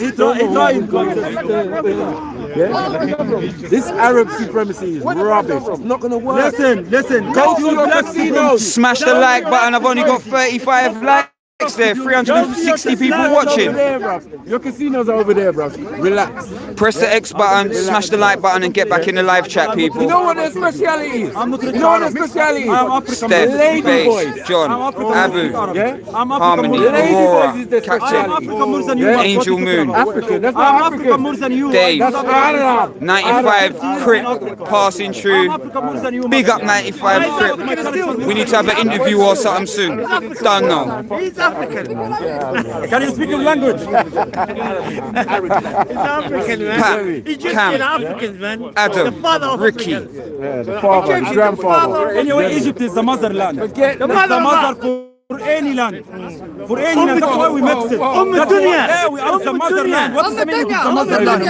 This Arab supremacy is rubbish. It's not going to work. Listen. Go to your casinos. Smash the like button. I've only got 35 likes there. 360 people watching. Your casinos are over there, bro. Relax. Press the X button, smash the like button, and get back in the live chat, people. You know what their speciality is? I'm not You know what their speciality is? Steph, Lady Base, boys. John, Abu, Harmony, Lady Aurora, boys is their speciality. Angel Moon, African. That's not African. more than you. Dave, That's Arab. 95 Crip, passing through. Big up 95 Crip. We need to have an interview or something soon. Don't know. He's African. Can you speak your language? He's African, man. Pat, Egyptian Cam, Africans, man. Adam, The father of Ricky. Africans. The father, the grandfather. Anyway, Egypt is the motherland. Forget The mother for any land. For any land. That's why we mix it. Yeah, we are the motherland. What does that mean? The motherland.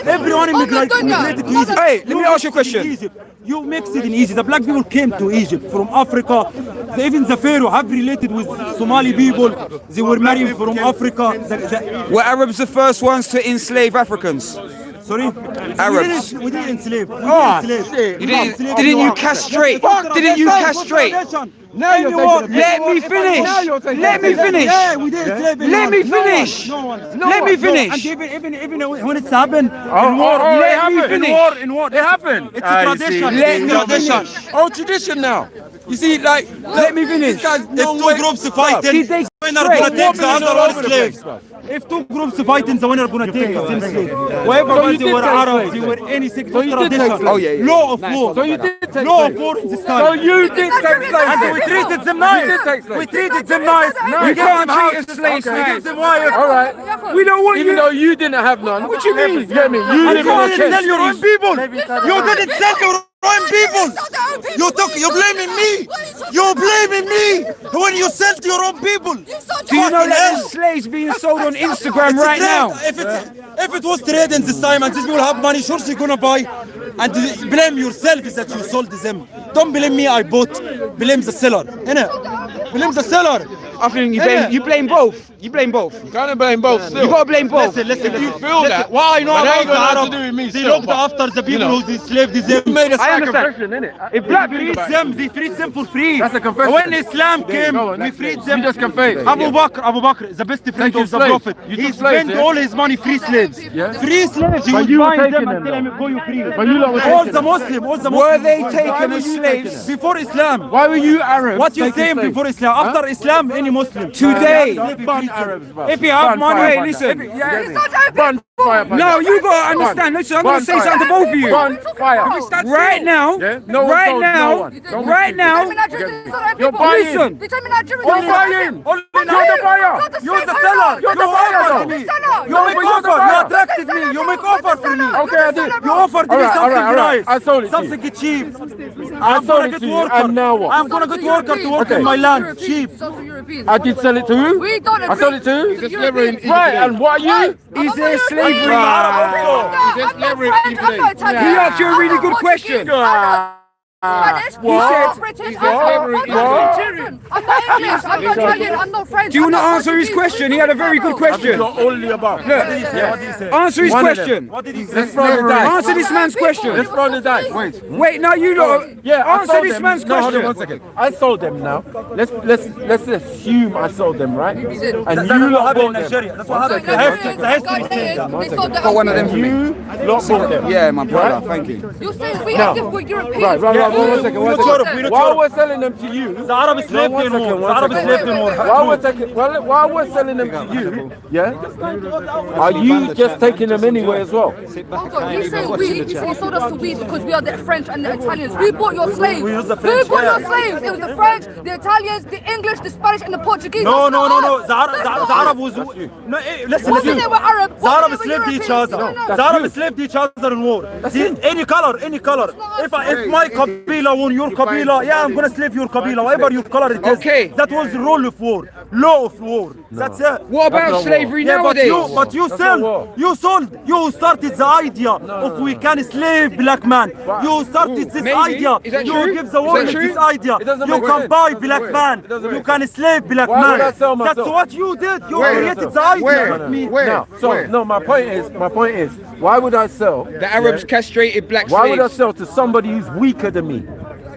Everyone immigrated to Egypt. Hey, let me ask you a question. You mixed it in Egypt. The black people came to Egypt from Africa. Even the Pharaoh have related with Somali people. They were married from Africa. Were Arabs the first ones to enslave Africans? Sorry? Arabs. We didn't enslave. Didn't you castrate? Didn't you castrate? Now you're taking Let me finish. Let me finish. Yeah, we didn't enslave anyone. Let me finish. Let me finish. And even when it's happened, Let me finish. in war, It happened. It's a tradition. Let me tradition. finish. Oh, tradition now. You see, like, let me finish. If two groups fighting, the winner gonna take the other one slaves. If two groups fighting, the winner gonna take the same slave. Whoever they were Arabs, they were anything. It's tradition. Oh yeah. Law of war. So you did take Law of slaves. war in this time. So you did take slaves. And we treated them nice. You did take slaves. We treated them nice. You can't treat us slaves We nice. gave them wives. All right. We don't want Even you. though you didn't have none. What you mean? You get me? You You live in a didn't sell tent. your own people. You didn't sell your own people. You're blaming me. You're blaming me when you sell to your own people. Do you know that there's slaves being sold on Instagram right now? If it was trade in this time and these people have money, sure they're gonna buy. And blame yourself is that you sold them. Don't blame me, I bought. Blame the seller. Blame the seller. I think you blame both. You blame both. You can't blame both still. You gotta blame both. Listen, If you feel that, why I know but that about ain't the gonna have Arab, to do with me they still, looked but, after the people you know. who enslaved them. made us I like a understand. confession, innit? If black freed them, they freed them for free. That's a confession. When Islam came, go on, we that's freed it. them. You just confessed. Abu Bakr, the best friend Taking of the slaves. Prophet. You He took slaves, spent yeah? all his money free slaves. Yeah. Free slaves. He But was you were buying them taking and them, telling him, go you free. But you lot were All taking the them. Muslims. Were they taken as slaves? Before Islam. Why were you Arabs? What you taking saying slaves? before Islam? After Islam, any Muslim. Today. Bun Arabs, bro. If you have Bun money, fire, Hey, bun listen. that. Bun fire, bun No, that. you gotta understand. Listen, I'm gonna Bun say fire. something to both of you. Bun fire. Right now, Yeah? No one right told no now, one. Don't right be now. You're buying. Listen. They tell me Nigerians. You're buying. You're the buyer. You're the seller. You're the buyer, though. You make But you're the offer. You buyer. attracted me. You make offer for me. Okay, I did. You offered me something nice. I sold it to you. Something cheap. I I'm sold gonna it get to you, worker. and now what? I'm gonna get worker to work Okay. in my land. Cheap. I did sell it to who? We don't I sold it to who? It's slavery in Egypt. Right, and what are you? Is there slavery? You asked you a really good question. Spanish, What? I'm not British, I'm not Nigerian, I'm not English, I'm not Italian, I'm not French. Do you I'm want to not answer his Portuguese. question? He had a very good question. You're only above. Answer his One of them. question. What did he say? Let's roll the dice. Answer this man's Let's question. roll the dice. Wait. Wait, now you know. Yeah, I Answer sold this them. man's No, hold on question. 1 second. I sold them now. Let's assume I sold them, right? And That's you what lot happened in bought them. Nigeria. That's what happened. The history changed. Got one of them for me. You lot bought them. Yeah, my brother. Thank you. You're saying we as if we're Europeans. Right. One second. We're not Europe, we're not While Europe. we're selling them to you, The Arab slave one in second, war. one The Arab second. slave in war. while we're selling them to you, yeah, are you just taking them anyway as well? Hold on, you say we, you say you sold us to we because we are the French and the Italians. Who bought your slaves? We was the Who French, bought yeah. your slaves? It was the French, the Italians, the English, the Spanish and the Portuguese. No. That's not us. The Arab was. No, listen. Wasn't they were Arab? The Arab Wasn't they were slaved each Europeans? other. No. The Arab slaved each other in war. Any color. If my Kabila won your Kabila. Yeah, I'm gonna slave your Kabila, whatever your color it is. Okay. That was the rule of war, law of war. That's it. What about slavery nowadays? But you sold, you started the idea of we can slave black man. You started this idea. Is that You true? give the Is world that true? this idea. doesn't You make can sense. buy black man. You can slave black Why man. would I sell That's myself? what you did. You Where? created the idea. Where? Not me. No, my point is, why would I sell? The Arabs castrated black Why would I slaves. sell to somebody who's weaker than me?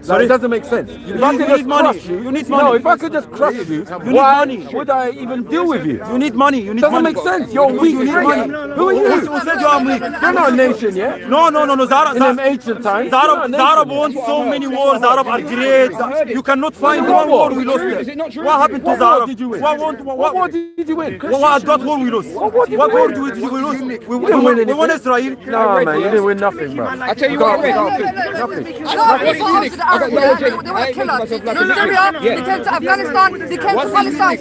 Sorry? It doesn't make sense. If I you could need just money. crush you, You need no, money. if I could just crush you, need why money. would I even deal with you? You need money. You need Doesn't money. make sense. You're weak. You need money. Who are you? Who said you are weak? You're not a nation, yeah? No. In them ancient times. The Arab won so many wars. The Arab are great. You cannot find one war we lost Is it. it not true? What happened to What the war Arab? did you win? What What did you win? What war we lost? What war did we lose? We won Israel. No, man, you didn't win nothing, bro. I tell you what, I read. They want to kill us. They came to Syria, they came to Afghanistan, they came to Palestine.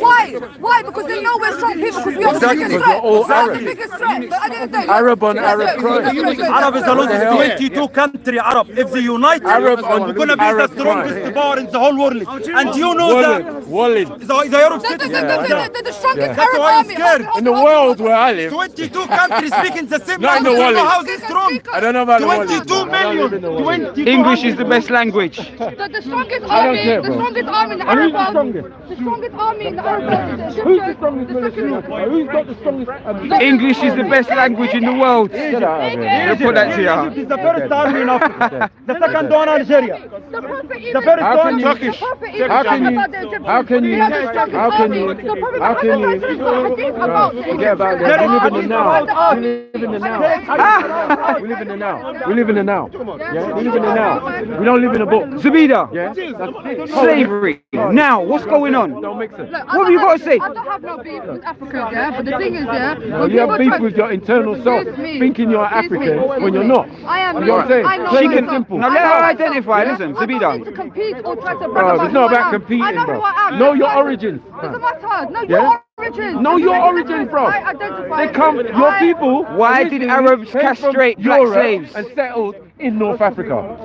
Why? Because they know we're strong people, because we are the biggest threat. all We are the Arab. biggest threat. But at the end of the day, Arab on Arab crime. Arab is the largest 22 country Arab. If they unite, Arab on we're gonna be the Arab strongest crime. power in the whole world. And you know that Walid. the Arab cities. they're the strongest That's Arab why I'm army. scared. In the world where I live, 22 countries speaking the same Not in the language. You know wallet. how they strong. I don't know about the Walid. 22 million. 22 English is the best language. The strongest I don't army, care, the bro. strongest army in the And who's Arab the world. strongest? The strongest army in the Arab world is the Who's the Egyptians. strongest military? Who's got the strongest? English is the best language in the world. Get out of here. I'll put that to you. Egypt is the first army in Africa. The second one Algeria. The Prophet The even- first How one can you- Turkish. The Prophet How even can talked you- about the Egyptians. how can you- We have the strongest how can army. you- The Prophet how can Muhammad you- got a hadith about the Forget about Egyptians. that. We live in the now. About the army. We live in the now. We live in the now. We live in the now. Yeah, we live in the now. We don't live in a book. ZOUBIDA, Yeah, that's it. slavery. Now, what's going on? Don't make sense. Look, What have you got to say? I don't have no beef with Africa, yeah, but the thing is, yeah, No, you have beef with your internal self, thinking you're African when you're not. I am. You know what I'm saying? I know Plain and myself. simple. Now let her I know identify. myself. Listen, I don't need ZOUBIDA. to compete or try to brag Bro, about it's not who I about am. competing, I know bro. who I am. Know your origins. Doesn't matter. No, Yeah? your origins. Know your Doesn't origins, make a bro. difference. I identify. They come, your people. Why did originally Arabs came from castrate black Europe slaves? and settled in North Africa?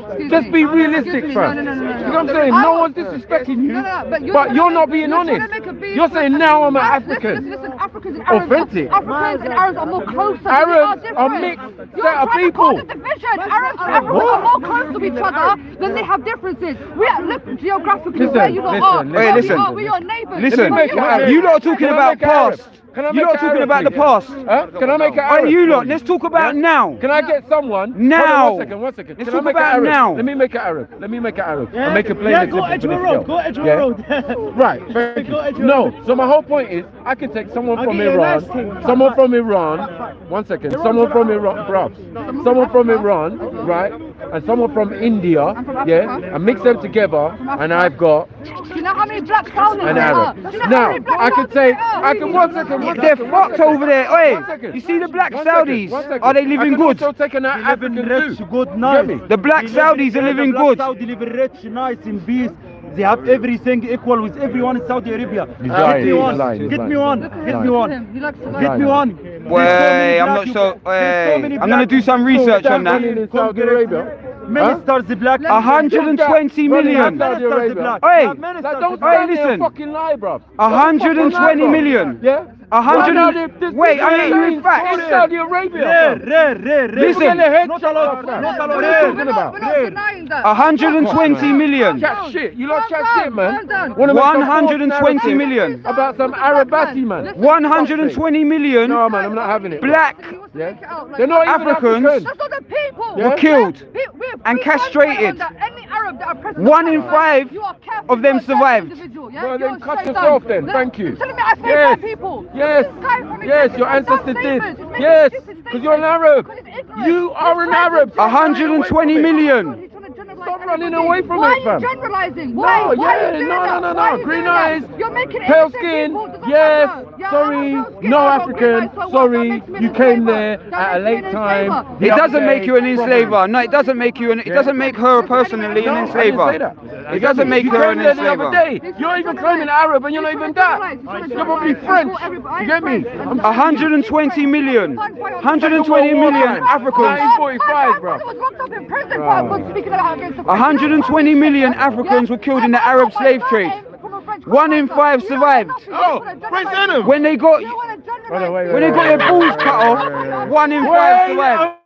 Excuse Just me. be realistic, Excuse me. fam. No. You know what I'm saying? No one's disrespecting you, but you're not being honest. You're saying now I'm an African. Listen, Africans and Arabs. Authentic. Africans and Arabs are more closer. Arabs They are different. mixed You're set of trying to cause people. a division. Arabs and Africans are more close to each other than they have differences. We are look geographically where you lot are. listen, Hey, Where listen. we are, we are neighbours. Listen, make it Arab. you lot are talking Can I about make it Arab? past. Can I You make lot it are talking Arab, about the please? past. Huh? Can I make it Hey, Arab? you lot, let's talk about now. Can I get someone? Now. Hold on, one second. Let's Can I talk make it about Arab? now. Let me make it Arab. Let me make it Arab. I'll make it plain Yeah, and go simple for Edgeware this Road. girl. Go Edgeware Road. Right. Thank you. No. So my whole point is, I can take someone from get you a Iran, nice thing. someone from Iran. One second. Someone from Iran, bruv. Someone from Iran, right? And someone from India, yeah, and mix them together, and I've got Do you know how many black Saudis an there are? Arab. Do you know how Now many black I can Saudis take. there are? I can one second. They're fucked over there. Oi, second. you see the black One second, Saudis? one second. Are they I living can good? also take an African Rich, too. good, Get nice. me? The black Saudis are living good. Saudi living rich, nice, in peace. They have everything equal with everyone in Saudi Arabia. He's Get lying, me he's one. lying, he's Get me lying. one. Get me one. He likes to Get me one. Wait, I'm not so. Wait, I'm gonna do some research on that. In Saudi Arabia. Ministers the black. 120 million. Saudi Arabia. Hey, Like, don't Hey, stand there listen. and fucking lie, bro. 120 million. Yeah. 100. Wait, I mean, in in fact. Saudi Arabia. Rare. Listen, Not a lot. What Not a are lot. you Rare. talking about? We're not denying that. 120 million. Chat shit. You lot chat shit, Well man. done. Wanna make some false 120 narrative million. about some Arabati, man. 120 million No, man, I'm not having it. black Yeah. They're not even Africans. African. That's not the people. Yeah. were killed We're and free castrated. that any Arab that are present 1 in there, 5 you are careful, of them you're a careful survived. individual, yeah? Well, You're then cut straight yourself down. then. Look, Thank you. You're telling me I saved Yes. my people. Yes. This guy from Yes, Egypt, your he's done ancestors did. statements. He's making Yes, stupid because you're an statements. Arab. Because he's ignorant. You are an He's trying to Arab. generalize 120 million. He's trying to generalize Stop running everybody. away from Why it, are you fam. generalizing? No, Why? Why are you yeah, doing no, that? no, no, Why are no. you Green doing that? eyes, You're making pale innocent skin, people, doesn't yes, matter. Yeah, sorry, I'm pale skin, no I'm African, green eyes, so what? That sorry, makes me you an came enslaver. there That at a makes me late an time. enslaver. the It other doesn't day, make you an enslaver. probably. No, it doesn't make you. It doesn't make her personally an No, I didn't say enslaver. that. It doesn't make You her an came there the other enslaver. day. You're even claiming Arab and you're not even that. You're probably French. You get me? 120 million. 120 million Africans. 1945, bro. I was locked up in prison for speaking out against the 120 million Africans were killed in the Arab slave trade. 1 in 5 survived. Oh, Prince Adam. When they got their balls cut off, 1 in 5 survived.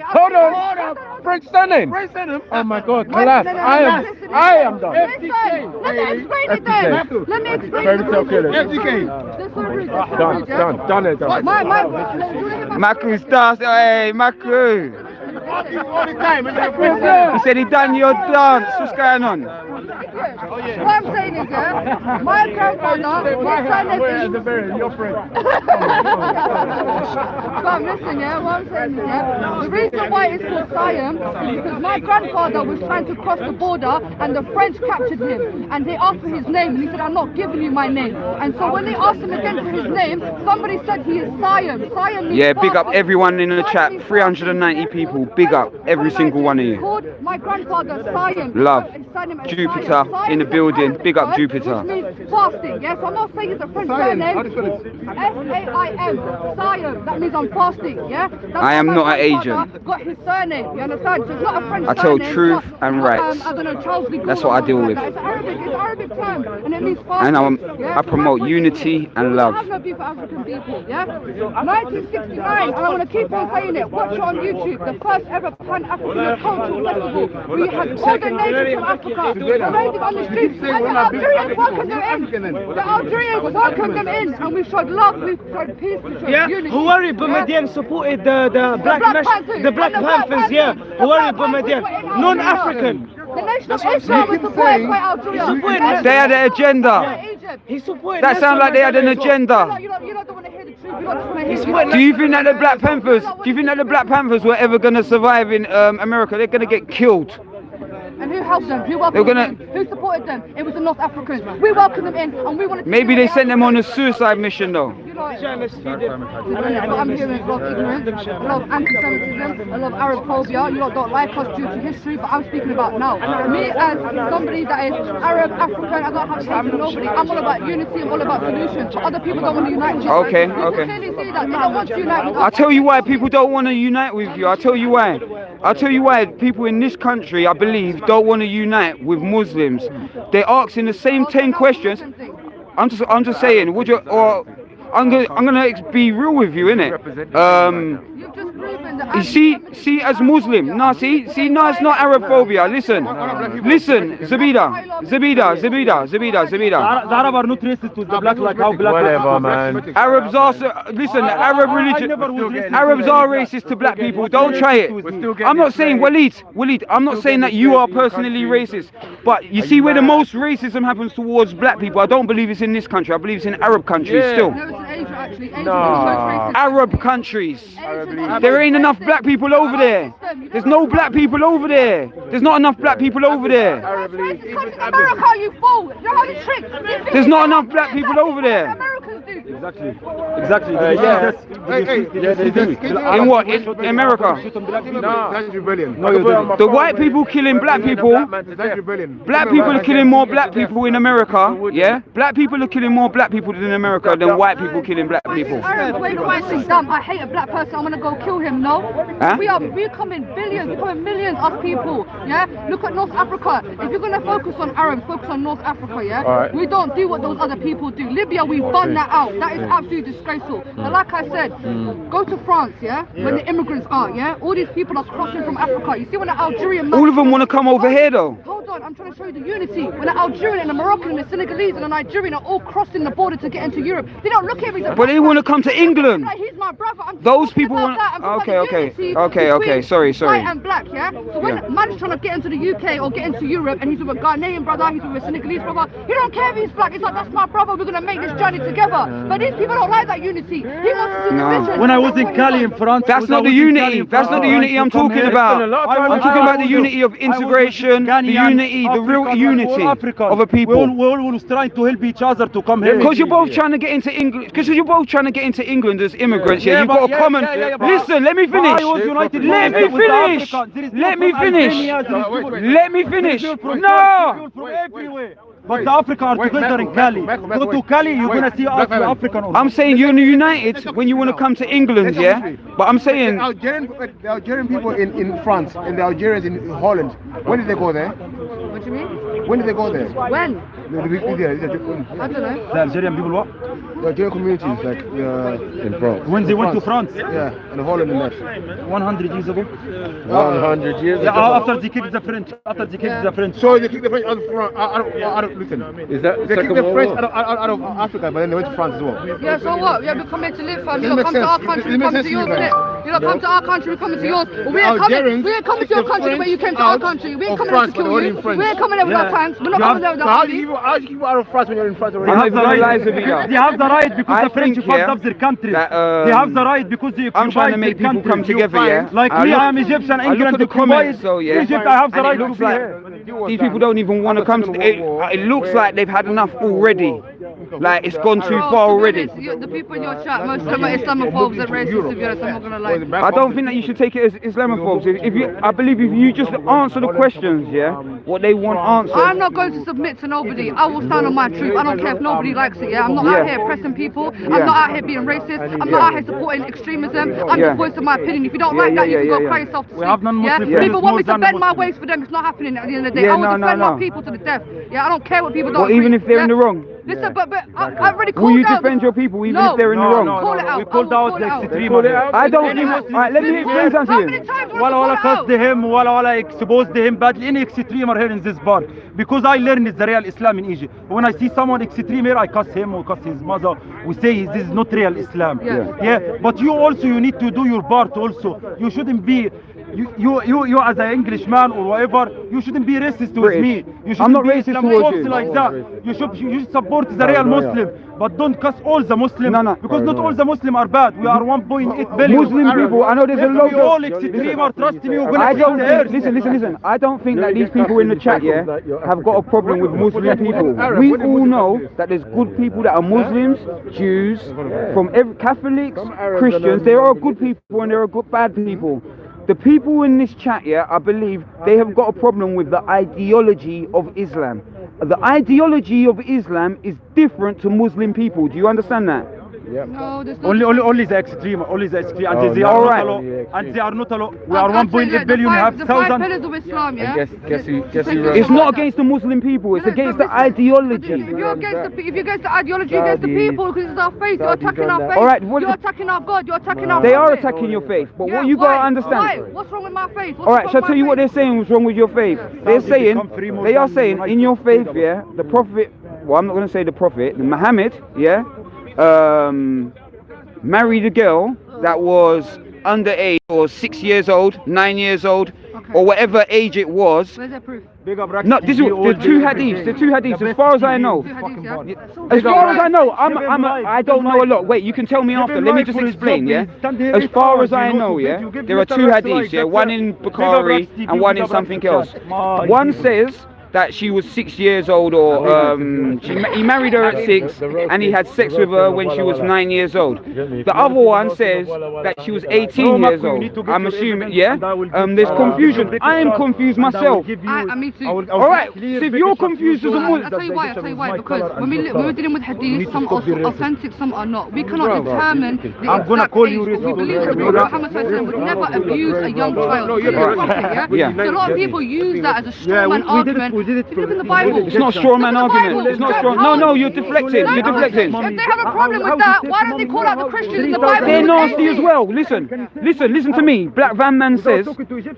Hold on. French stunning. Oh my God, collapse. I am done. Let me explain it then. Let me explain it. Done it. MAKU starts. Hey, MAKU. He said he done your dance. What's going on? What I'm saying is, yeah, my grandfather, my surname is... Your friend. But listen, yeah, what I'm saying is, yeah, the reason why it's called Siam is because my grandfather was trying to cross the border and the French captured him and they asked for his name and he said, I'm not giving you my name. And so when they asked him again for his name, somebody said he is Siam. Siam means big up everyone in the chat. 390 people. Big up every single one of you. Called my grandfather Siam. Love. Jupiter in the building. Big up Jupiter. Which means fasting, yes? I'm not saying it's a French surname. S-A-I-M. Siam. That means I'm fasting, yeah? I am not an Asian. Got his surname, you understand? So it's not a French I tell surname, truth not, and rights. I don't know, Charles de Gaulle. That's what I deal with. It's an Arabic term, and it means fasting. And yeah? I promote unity and love. I have no beef for African people, yeah? 1969, and I'm going to keep on saying it. Watch it on YouTube. The first ever Pan-African Cultural Festival. We had all the nations from Africa parading on the streets, and the Algerians welcomed them in. The Algerians welcomed them in, and we showed love, we showed peace, we showed unity. Huari Boumediene supported the Black Panthers, yeah. Huari Boumediene, non-African. The nation of Islam was supported by Algeria. They had an agenda. He supported. That sounds like they had an agenda. You don't want to hear the truth. You don't just want to hear Do you think that the Black Panthers were ever going to survive in America? They're going to get killed. And who helped them? Who welcomed them? Who supported them? It was the North Africans. We welcomed them in, and we wanted to... Maybe they sent them on a suicide mission, though. You know, what I'm hearing is a lot of ignorance, a lot of anti-Semitism, a lot of Arabophobia. You lot don't like us due to history, but I'm speaking about now. Me as somebody that is Arab, African, I don't have time for nobody. I'm all about unity, I'm all about solutions. Other people don't want to unite each other. Okay. People clearly see that. They don't want to unite with us. I'll tell you why people don't want to unite with you. I'll tell you why. People in this country, I believe, don't want to unite with Muslims. They're asking the same 10 questions. I'm just saying, would you, or I'm gonna be real with you, innit? You see, as Muslim, no, it's not Arabophobia. Listen, Zoubida. The Arab are not racist with the black like how black. Whatever, man. Arabs are, listen, the Arab religion. Arabs are racist to black people. Don't try it. I'm not saying, Waleed, I'm not saying that you are personally racist. But you see where the most racism happens towards black people. I don't believe it's in this country. I believe it's in Arab countries still. No, it's in Asia actually. Arab countries. There ain't enough black people over there. There's no black people over there. There's not enough black people over there. America, you fool! You know how to trick. There's not enough black people over there. Americans do. Exactly. In what? In America? That's rebellion. The white people killing black people. Black people are killing more black people in America. Yeah? Black people are killing more black people in America than white people killing black people. Dumb. I hate a black person. I'm gonna go kill him. No. Huh? We come in billions. We come in millions of people. Yeah. Look at North Africa. If you're gonna focus on Arabs, focus on North Africa. Yeah. Right. We don't do what those other people do. Libya, we bun that out. That is absolutely disgraceful. But like I said, go to France. Yeah. When the immigrants are. Yeah. All these people are crossing from Africa. You see when the Algerian. All of them want to come over here though. Hold on. I'm trying to show you the unity. When the Algerian and the Moroccan and the Senegalese and the Nigerian are all crossing the border to get into Europe, they don't look at me. But they want to come to England. Like, he's my brother. Those people want. Okay. Sorry. White and black, yeah. So when man's trying to get into the UK or get into Europe, and he's with a Ghanaian brother, he's with a Senegalese brother, he don't care if he's black. It's like, that's my brother. We're gonna make this journey together. But these people don't like that unity. He wants to see division. When I was in Cali in France, that's not the unity. That's not the unity I'm talking about. I'm talking about the unity of integration, the unity, the real unity of a people. We all was trying to help each other to come here. Because you're both trying to get into England. Because you're both trying to get into England as immigrants. Yeah, you've got a common. Listen, let me finish. Let me finish. No. But the African are together in Cali. Go to Cali, you're gonna see us African. I'm saying you're united when you want to come to England, yeah? But I'm saying... The Algerian people in France and the Algerians in Holland, when did they go there? What do you mean? When did they go there? When? I don't know. The Algerian people what? The Algerian communities, like in France. When they went to France? Yeah, and Holland and that. 100 years ago. 100 years ago. After they kicked the French. So they kicked the French out of France. Listen. Is that they kicked the French out of Africa, but then they went to France as well. Yeah, so what? Yeah, we come here to live, fam. You don't come to our country, we come to yours, innit? You don't come to our country, we come to yours. But we ain't coming to your country the way you came to our country. We ain't coming there to kill you. We ain't coming there with our tanks. We're not coming there with our army. How do you keep out of France when you're in France already? They have the right because the French fucked up their country. They have the right because they I'm trying to make people come together, yeah? Like me, I'm Egyptian, England, the comments, so yeah. Egypt, I have the right to be here. These people don't even want to come to it looks like they've had enough already. Like it's gone too far already. The people in your chat, most of them are Islamophobes and racists, to be honest, I'm not gonna lie. I don't think that you should take it as Islamophobes. I believe if you just answer the questions, yeah, what they want answered. I'm not going to submit to nobody. I will stand on my truth. I don't care if nobody likes it, yeah? I'm not out here pressing people. I'm not out here being racist. I'm not out here supporting extremism. I'm just voicing my opinion. If you don't like that, you can go cry yourself to sleep. People want me to bend my waist for them. It's not happening at the end of the day. I will defend my people to the death. Yeah, I don't care what people don't agree. Even if they're in the wrong? Listen, but I already called out. Will you defend your people even if they're in the wrong? Call it out. We called out the extreme. I don't think. Alright, let me explain something to you. Wala cussed him, wala exposed him badly. Any extremer here in this bar, because I learned the real Islam in Egypt. When I see someone extreme here, I cuss him or cuss his mother. We say this is not real Islam. Yeah. But you need to do your part also. You shouldn't be. You as an Englishman or whatever, you shouldn't be racist with me. I'm not racist towards you. Like that. You should support the real Muslim, but don't cuss all the Muslims. Because not all the Muslims are bad. We are 1.8 billion Muslim people. I know there's a lot of all extreme. Trust me, listen. I don't think that these people in the chat have got a problem with Muslim people. We all know that there's good people that are Muslims, Jews, from Catholics, Christians. There are good people and there are good bad people. The people in this chat, I believe they have got a problem with the ideology of Islam. The ideology of Islam is different to Muslim people. Do you understand that? No, there's only the extreme, and they are not alone. And they are not alone. We are 1.8 billion. We have 1,000. pillars of Islam, yeah. Guess who it's not against the Muslim people. It's against the ideology. If you're against the ideology, you're against the people, because it's our faith. You're attacking our faith. All right, you're attacking our God. You're attacking our. They are attacking your faith, but what you gotta understand. Why? What's wrong with my faith? All right, shall I tell you what they're saying? What's wrong with your faith? They are saying in your faith, the Prophet. Well, I'm not gonna say the Prophet. Muhammad, married a girl that was underage or 6 years old, 9 years old, or whatever age it was. Where's that proof? No, this is the two hadiths. As far as I know, I don't know a lot. Wait, you can tell me after. Let me just explain. As far as I know, there are two hadiths. One in Bukhari and one in something else. One says that she was 6 years old, or he married her at 6 and he had sex with her when she was 9 years old. The other one says that she was 18 years old. I'm assuming, there's confusion. I am confused myself. Me too. Alright, so if you're confused as a Muslim... I'll tell you why, because when we're dealing with hadith, some are authentic, some are not. We cannot determine the exact age, but we believe that Muhammad would never abuse a young child. So a lot of people use that as a strongman argument. If you look in the Bible, it's not straw man argument. It's not straw. No, you're deflecting. You're deflecting. If they have a problem with that, why don't they call out the Christians in the Bible? They're nasty as well. Listen to me. Black Van Man says,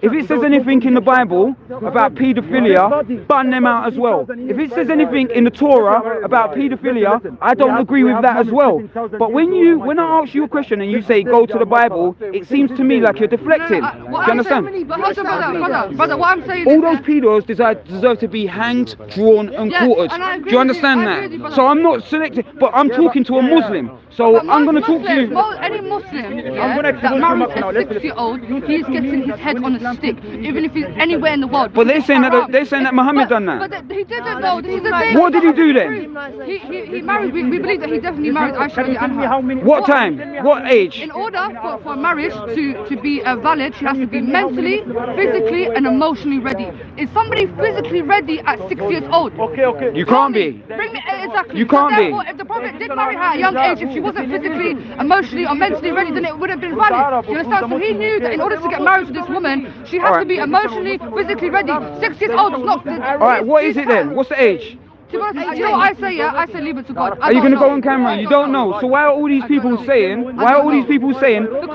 if it says anything in the Bible about paedophilia, ban them out as well. If it says anything in the Torah about paedophilia, I don't agree with that as well. But when I ask you a question and you say go to the Bible, it seems to me like you're deflecting. Do you understand? Brother, what I'm saying is all those pedos deserve to be hanged, drawn and quartered. Do you understand that? So I'm not selecting, but I'm talking to a Muslim. So I'm going to talk to you. Any Muslim that marries a 6-year-old, he's getting his head on a stick, even if he's anywhere in the world. But they're saying that Muhammad done that. But he didn't though. What did he do then? He married. We believe that he definitely married Aisha anha. What time? What age? In order for marriage to be valid, she has to be mentally, physically, and emotionally ready. Is somebody physically ready at 6 years old? Okay. You can't be. Bring me exactly. You can't be. If the Prophet did marry her at a young age, if she wasn't physically, emotionally, or mentally ready, then it would have been valid. You understand? So he knew that in order to get married to this woman, she has to be emotionally, physically ready. 6 years old is not. All right. What is it then? What's the age? To be honest, you know what I say, yeah? I say leave it to God. Are you going to go on camera? You don't know. So why are all these people saying? Because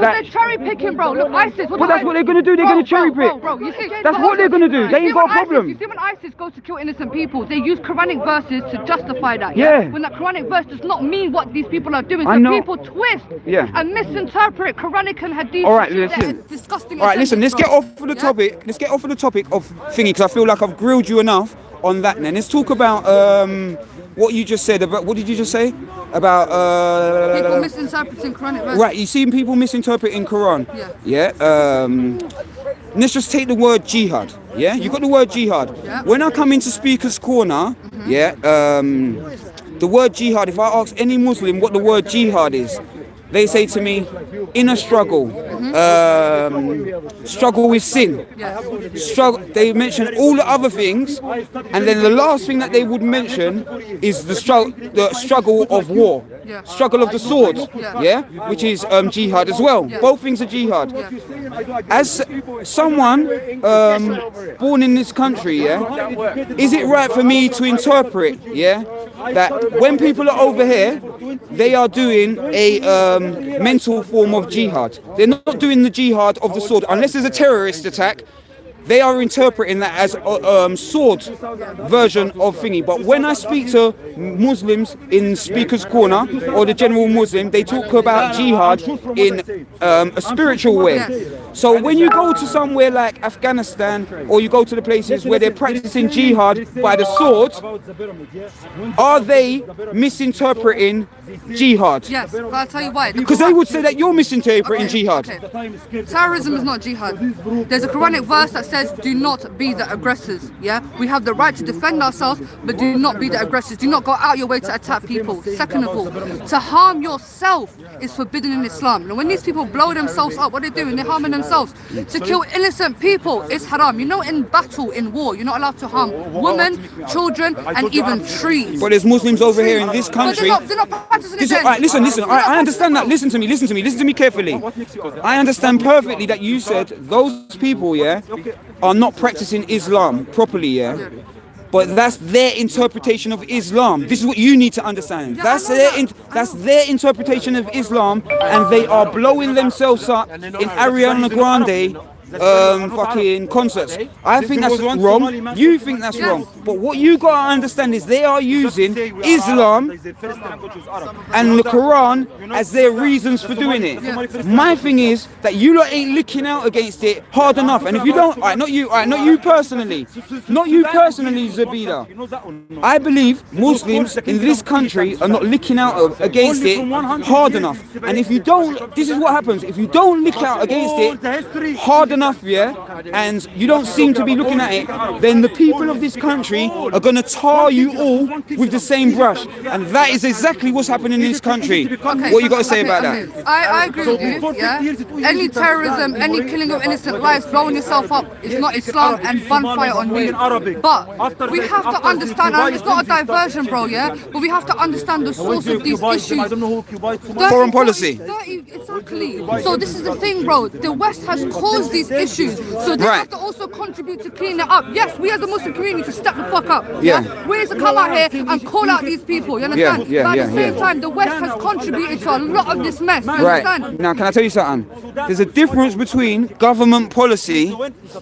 that? they're cherry picking, bro. Look, ISIS. But that's what they're going to do. They're going to cherry pick. Bro, you see, that's what they're going to do. They ain't got a problem. You see, when ISIS goes to kill innocent people, they use Quranic verses to justify that. Yeah. When that Quranic verse does not mean what these people are doing, I so know. people twist and misinterpret Quranic and Hadith. All right, listen. Disgusting. All right, listen. Let's get off of the topic. Let's get off of the topic of thingy, because I feel like I've grilled you enough on that. Then let's talk about what you just said about. What did you just say about people misinterpreting Quranic verses? Right, you seen people misinterpreting Quran. Let's just take the word jihad. Yeah, you got the word jihad. Yeah. When I come into Speaker's Corner, the word jihad. If I ask any Muslim what the word jihad is, they say to me, inner struggle, struggle with sin, struggle. They mention all the other things, and then the last thing that they would mention is the struggle of war, struggle of the sword, which is jihad as well. Both things are jihad. As someone born in this country, is it right for me to interpret, that when people are over here, they are doing a mental form of jihad? They're not doing the jihad of the sword unless there's a terrorist attack. They are interpreting that as a sword version of thingy. But when I speak to Muslims in Speaker's Corner or the general Muslim, they talk about jihad in a spiritual way. So when you go to somewhere like Afghanistan, or you go to the places where they're practicing jihad by the sword, are they misinterpreting jihad? Yes, but I'll tell you why. Because they would say that you're misinterpreting jihad. Terrorism is not jihad. There's a Quranic verse that says, do not be the aggressors. We have the right to defend ourselves, but do not be the aggressors. Do not go out your way to attack people. Second of all, to harm yourself is forbidden in Islam. And when these people blow themselves up, what are they doing? They're harming themselves. To kill innocent people is haram. You know, in battle, in war, you're not allowed to harm women, children, and even trees. But there's Muslims over here in this country. But they're not practicing it. All right, listen. I understand that. Listen to me carefully. I understand perfectly that you said those people, are not practicing Islam properly, but that's their interpretation of Islam. This is what you need to understand. That's their interpretation of Islam, and they are blowing themselves up in Ariana Grande fucking concerts. I think that's wrong. You think that's wrong. But what you gotta understand is they are using Islam and the Quran as their reasons for doing it. My thing is that you lot ain't looking out against it hard enough. And if you don't, not you personally, ZOUBIDA. I believe Muslims in this country are not looking out against it hard enough. And if you don't, this is what happens. If you don't look out against it hard enough, and you don't seem to be looking at it, then the people of this country are going to tar you all with the same brush, and that is exactly what's happening in this country. What you got to say about that? I agree with you. Any terrorism, any killing of innocent lives, blowing yourself up is not Islam, and gunfire on you. But we have to understand, and it's not a diversion, bro, but we have to understand the source of these issues. Foreign policy. Exactly. So this is the thing, bro. The West has caused these issues, so they have to also contribute to clean it up. Yes, we as the Muslim community to step the fuck up. We need to come out here and call out these people. You understand? But at the same time, the West has contributed to a lot of this mess. You understand? Now, can I tell you something? There's a difference between government policy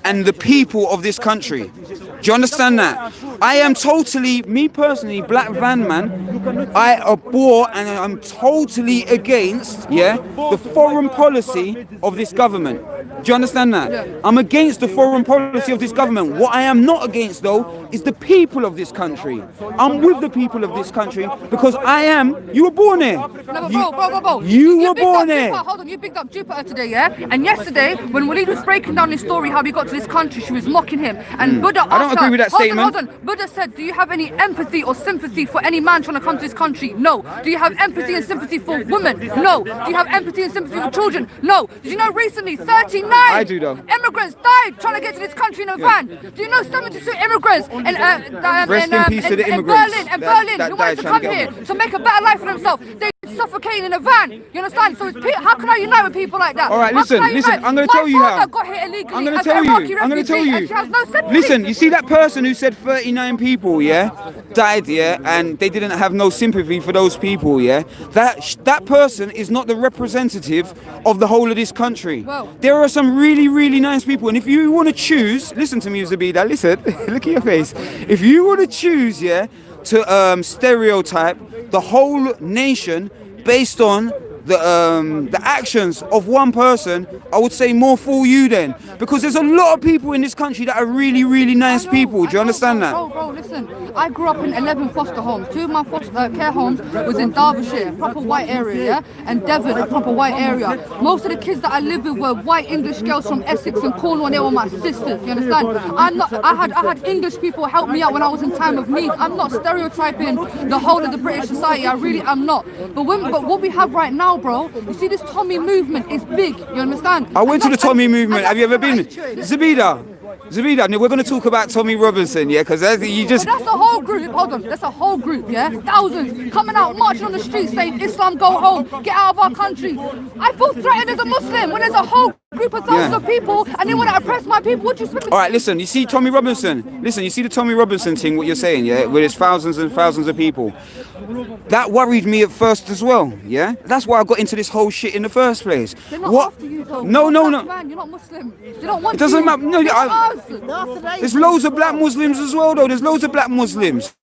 and the people of this country. Do you understand that? I am totally, me personally, Black Van Man, I abhor and I'm totally against, the foreign policy of this government. Do you understand that? Yeah. I'm against the foreign policy of this government. What I am not against, though, is the people of this country. I'm with the people of this country because you were born here. No, but bro. You were born here. Hold on, you picked up Jupiter today, yeah? And yesterday, when WALEED was breaking down his story, how he got to this country, she was mocking him. And Buddha asked I don't agree with that statement. Hold on. Buddha said, do you have any empathy or sympathy for any man trying to come to this country? No. Do you have empathy and sympathy for women? No. Do you have empathy and sympathy for children? No. Did you know recently 39 immigrants died trying to get to this country in a van? Do you know 72 immigrants in Berlin who wanted to come here to make a better life for themselves? They suffocating in a van. You understand? So how can I unite with people like that? All right, listen. I'm going to tell you how. My father got here illegally. I'm going to tell you. And she has no sympathy. Listen, you see that person who said 39 people, died, and they didn't have no sympathy for those people, That person is not the representative of the whole of this country. Well, there are some really, really nice people, and if you want to choose, listen to me, Zoubida, listen, look at your face. If you want to choose, to stereotype the whole nation based on the actions of one person, I would say more for you then, because there's a lot of people in this country that are really, really nice people. Do you understand that? Bro, listen. I grew up in 11 foster homes. 2 of my foster care homes was in Derbyshire, a proper white area, and Devon, a proper white area. Most of the kids that I lived with were white English girls from Essex and Cornwall, and they were my sisters. You understand? I had English people help me out when I was in time of need. I'm not stereotyping the whole of the British society. I really am not. But what we have right now, bro, you see this Tommy movement is big. You understand? I went to the Tommy movement. Have you ever been? Zoubida, we're going to talk about Tommy Robinson, because you just... But that's a whole group, hold on, that's a whole group, thousands coming out, marching on the streets saying, Islam, go home, get out of our country. I feel threatened as a Muslim when there's a whole group of thousands of people and they want to oppress my people. What do you expect? All right, listen, you see Tommy Robinson, you see the Tommy Robinson thing, what you're saying, where there's thousands and thousands of people. That worried me at first as well, That's why I got into this whole shit in the first place. They're not after you, though. No. Man, you're not Muslim. They don't want it doesn't matter. No, us. there's loads of black Muslims as well, though. There's loads of black Muslims.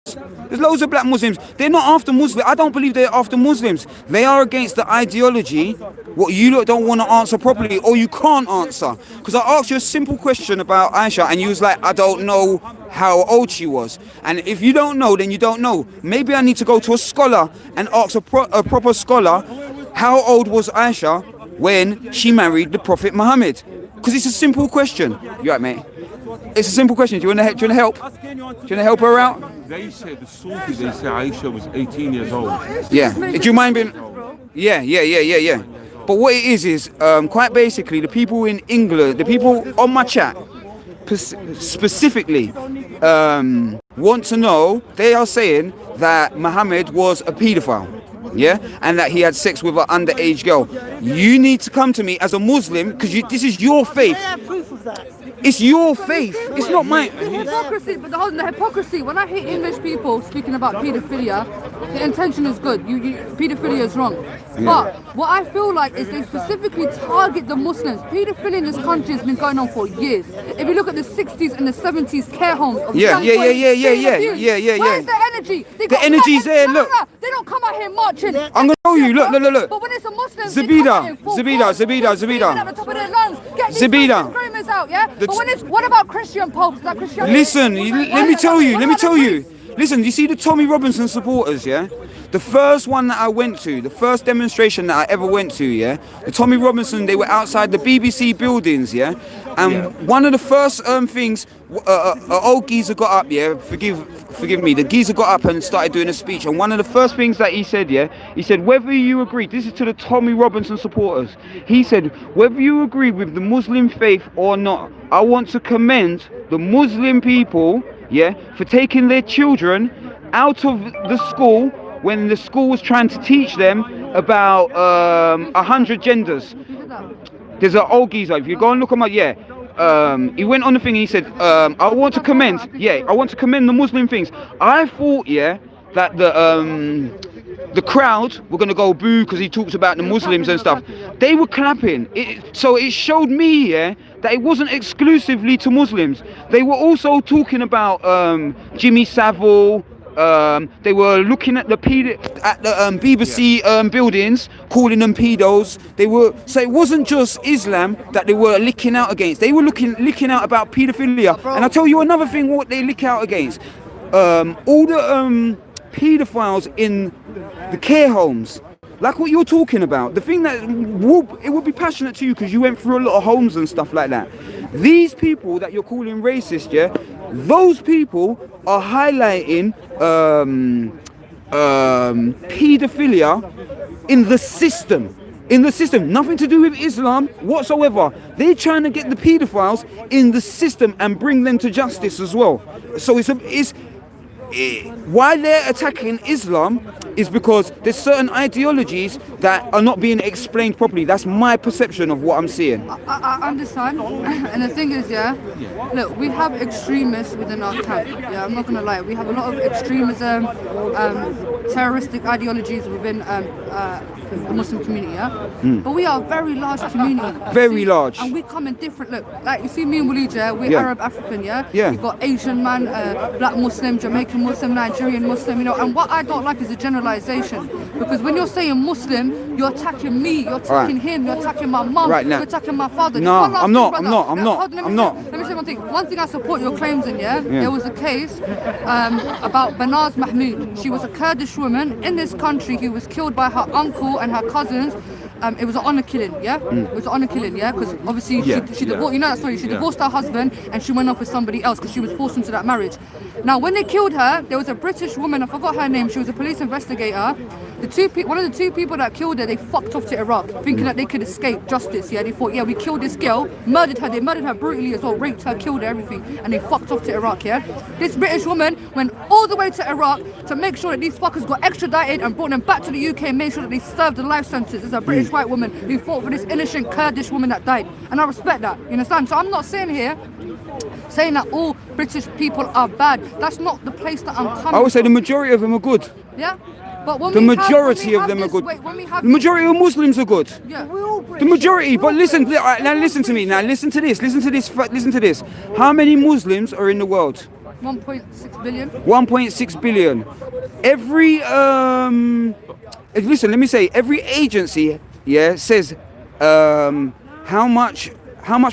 They're not after Muslims. I don't believe they're after Muslims. They are against the ideology, what you lot don't want to answer properly, or you can't answer. Because I asked you a simple question about Aisha, and you was like, I don't know how old she was. And if you don't know, then you don't know. Maybe I need to go to a scholar and ask a proper scholar, how old was Aisha when she married the Prophet Muhammad? Because it's a simple question. You right, mate? It's a simple question. Do you want to help? Do you want to help her out? They say the Sufi. They say Aisha was 18 years old. Yeah. Do you mind being? Yeah. But what it is quite basically the people in England, the people on my chat, specifically want to know. They are saying that Muhammad was a paedophile. And that he had sex with an underage girl. You need to come to me as a Muslim because this is your faith. I have proof of that. It's your faith. It's not mine. The hypocrisy. When I hear English people speaking about paedophilia, the intention is good. Paedophilia is wrong. But what I feel like is they specifically target the Muslims. Paedophilia in this country has been going on for years. If you look at the 60s and the 70s care homes of young boys where's the energy? The energy's there. Look. They don't come out here marching. I'm gonna show you. Look. But when it's a Muslim, Zoubida. Screamers out, But what about Christian popes? Like Christian. Listen, let me tell you. Listen, you see the Tommy Robinson supporters, The first one that I went to, the first demonstration that I ever went to, the Tommy Robinson, they were outside the BBC buildings, and one of the first things, old geezer got up, forgive me, the geezer got up and started doing a speech, and one of the first things that he said, he said, whether you agree, this is to the Tommy Robinson supporters, he said, whether you agree with the Muslim faith or not, I want to commend the Muslim people, for taking their children out of the school when the school was trying to teach them about 100 genders. There's an old geezer, if you go and look at my, he went on the thing and he said, I want to commend the Muslim things. I thought, that the crowd were going to go boo because he talks about the Muslims and stuff. They were clapping. So it showed me, that it wasn't exclusively to Muslims. They were also talking about Jimmy Savile, They were looking at the BBC buildings, calling them pedos. So it wasn't just Islam that they were licking out against. They were licking out about paedophilia. And I'll tell you another thing what they lick out against. All the paedophiles in the care homes. Like what you're talking about, the thing that it would be passionate to you because you went through a lot of homes and stuff like that. These people that you're calling racist, yeah, those people are highlighting paedophilia in the system. In the system, nothing to do with Islam whatsoever. They're trying to get the paedophiles in the system and bring them to justice as well. So why they're attacking Islam is because there's certain ideologies that are not being explained properly. That's my perception of what I'm seeing. I understand, and the thing is, yeah, look, we have extremists within our camp. Yeah, I'm not gonna lie, we have a lot of extremism, terroristic ideologies within the Muslim community. Yeah, but we are a very large community. Very large. And we come in different. Look, like you see me and WALEED, yeah, we're Arab African, yeah. Yeah. You've got Asian man, Black Muslim, Jamaican Muslim, Nigerian Muslim, you know. And what I don't like is a generalization, because when you're saying Muslim, you're attacking me, you're attacking him, you're attacking my mum, you're attacking my father. No, I'm not. Let me say one thing. One thing I support your claims in, yeah? There was a case about Banaz Mahmoud. She was a Kurdish woman in this country who was killed by her uncle and her cousins. It was an honor killing, yeah? It was an honor killing, yeah? Because obviously she divorced, you know that story, she divorced her husband and she went off with somebody else because she was forced into that marriage. Now, when they killed her, there was a British woman, I forgot her name, she was a police investigator. One of the two people that killed her, they fucked off to Iraq, thinking that they could escape justice, yeah? They thought, yeah, we killed this girl, murdered her, they murdered her brutally as well, raped her, killed her, everything, and they fucked off to Iraq, yeah? This British woman went all the way to Iraq to make sure that these fuckers got extradited and brought them back to the UK and made sure that they served a life sentence. It's a British white woman who fought for this innocent Kurdish woman that died, and I respect that, you understand? So I'm not saying here saying that all British people are bad. That's not the place that I'm coming I would say from. the majority of them are good. Yeah? But when The majority of them are good. The majority of Muslims are good. Yeah. The majority, but listen, now listen to me. Now listen to this. How many Muslims are in the world? 1.6 billion. 1.6 billion. Listen, let me say, every agency, says how much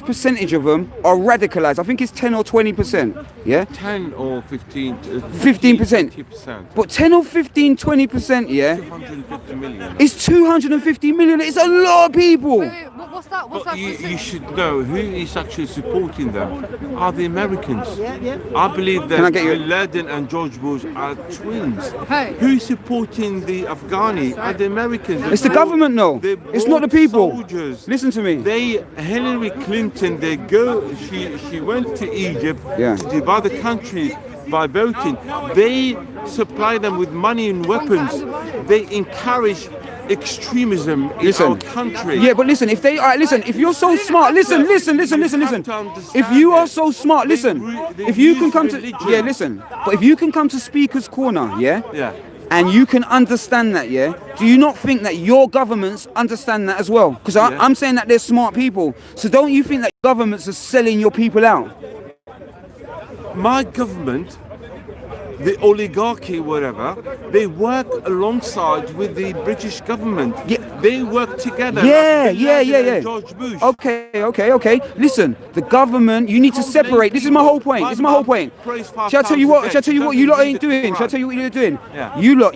percentage of them are radicalized. I think it's 10 or 20%. Yeah? 10 or 15. 15%. 20%. But 10 or 15, 20%, yeah? 250 million. It's 250 million. It's a lot of people. Wait, what's that? What's that? You should know who is actually supporting them are the Americans. I believe that Bin Laden and George Bush are twins. Hey. Who's supporting the Afghani are the Americans. It's the government, no. It's not the people. Soldiers. Listen to me. Hillary Clinton, she went to Egypt to divide the country by voting. They supply them with money and weapons. They encourage extremism in our country. Yeah, but listen, if you're so smart, listen. If you are so smart, if you can come to, but if you can come to Speaker's Corner, and you can understand that, do you not think that your governments understand that as well? Because I'm saying that they're smart people. So don't you think that governments are selling your people out? My government, the oligarchy, whatever, they work alongside with the British government. They work together. George Bush. Okay. Listen, the government, you need to separate. This is my whole point. Shall I tell you what you lot ain't doing? Shall I tell you what you're doing? Yeah. You lot,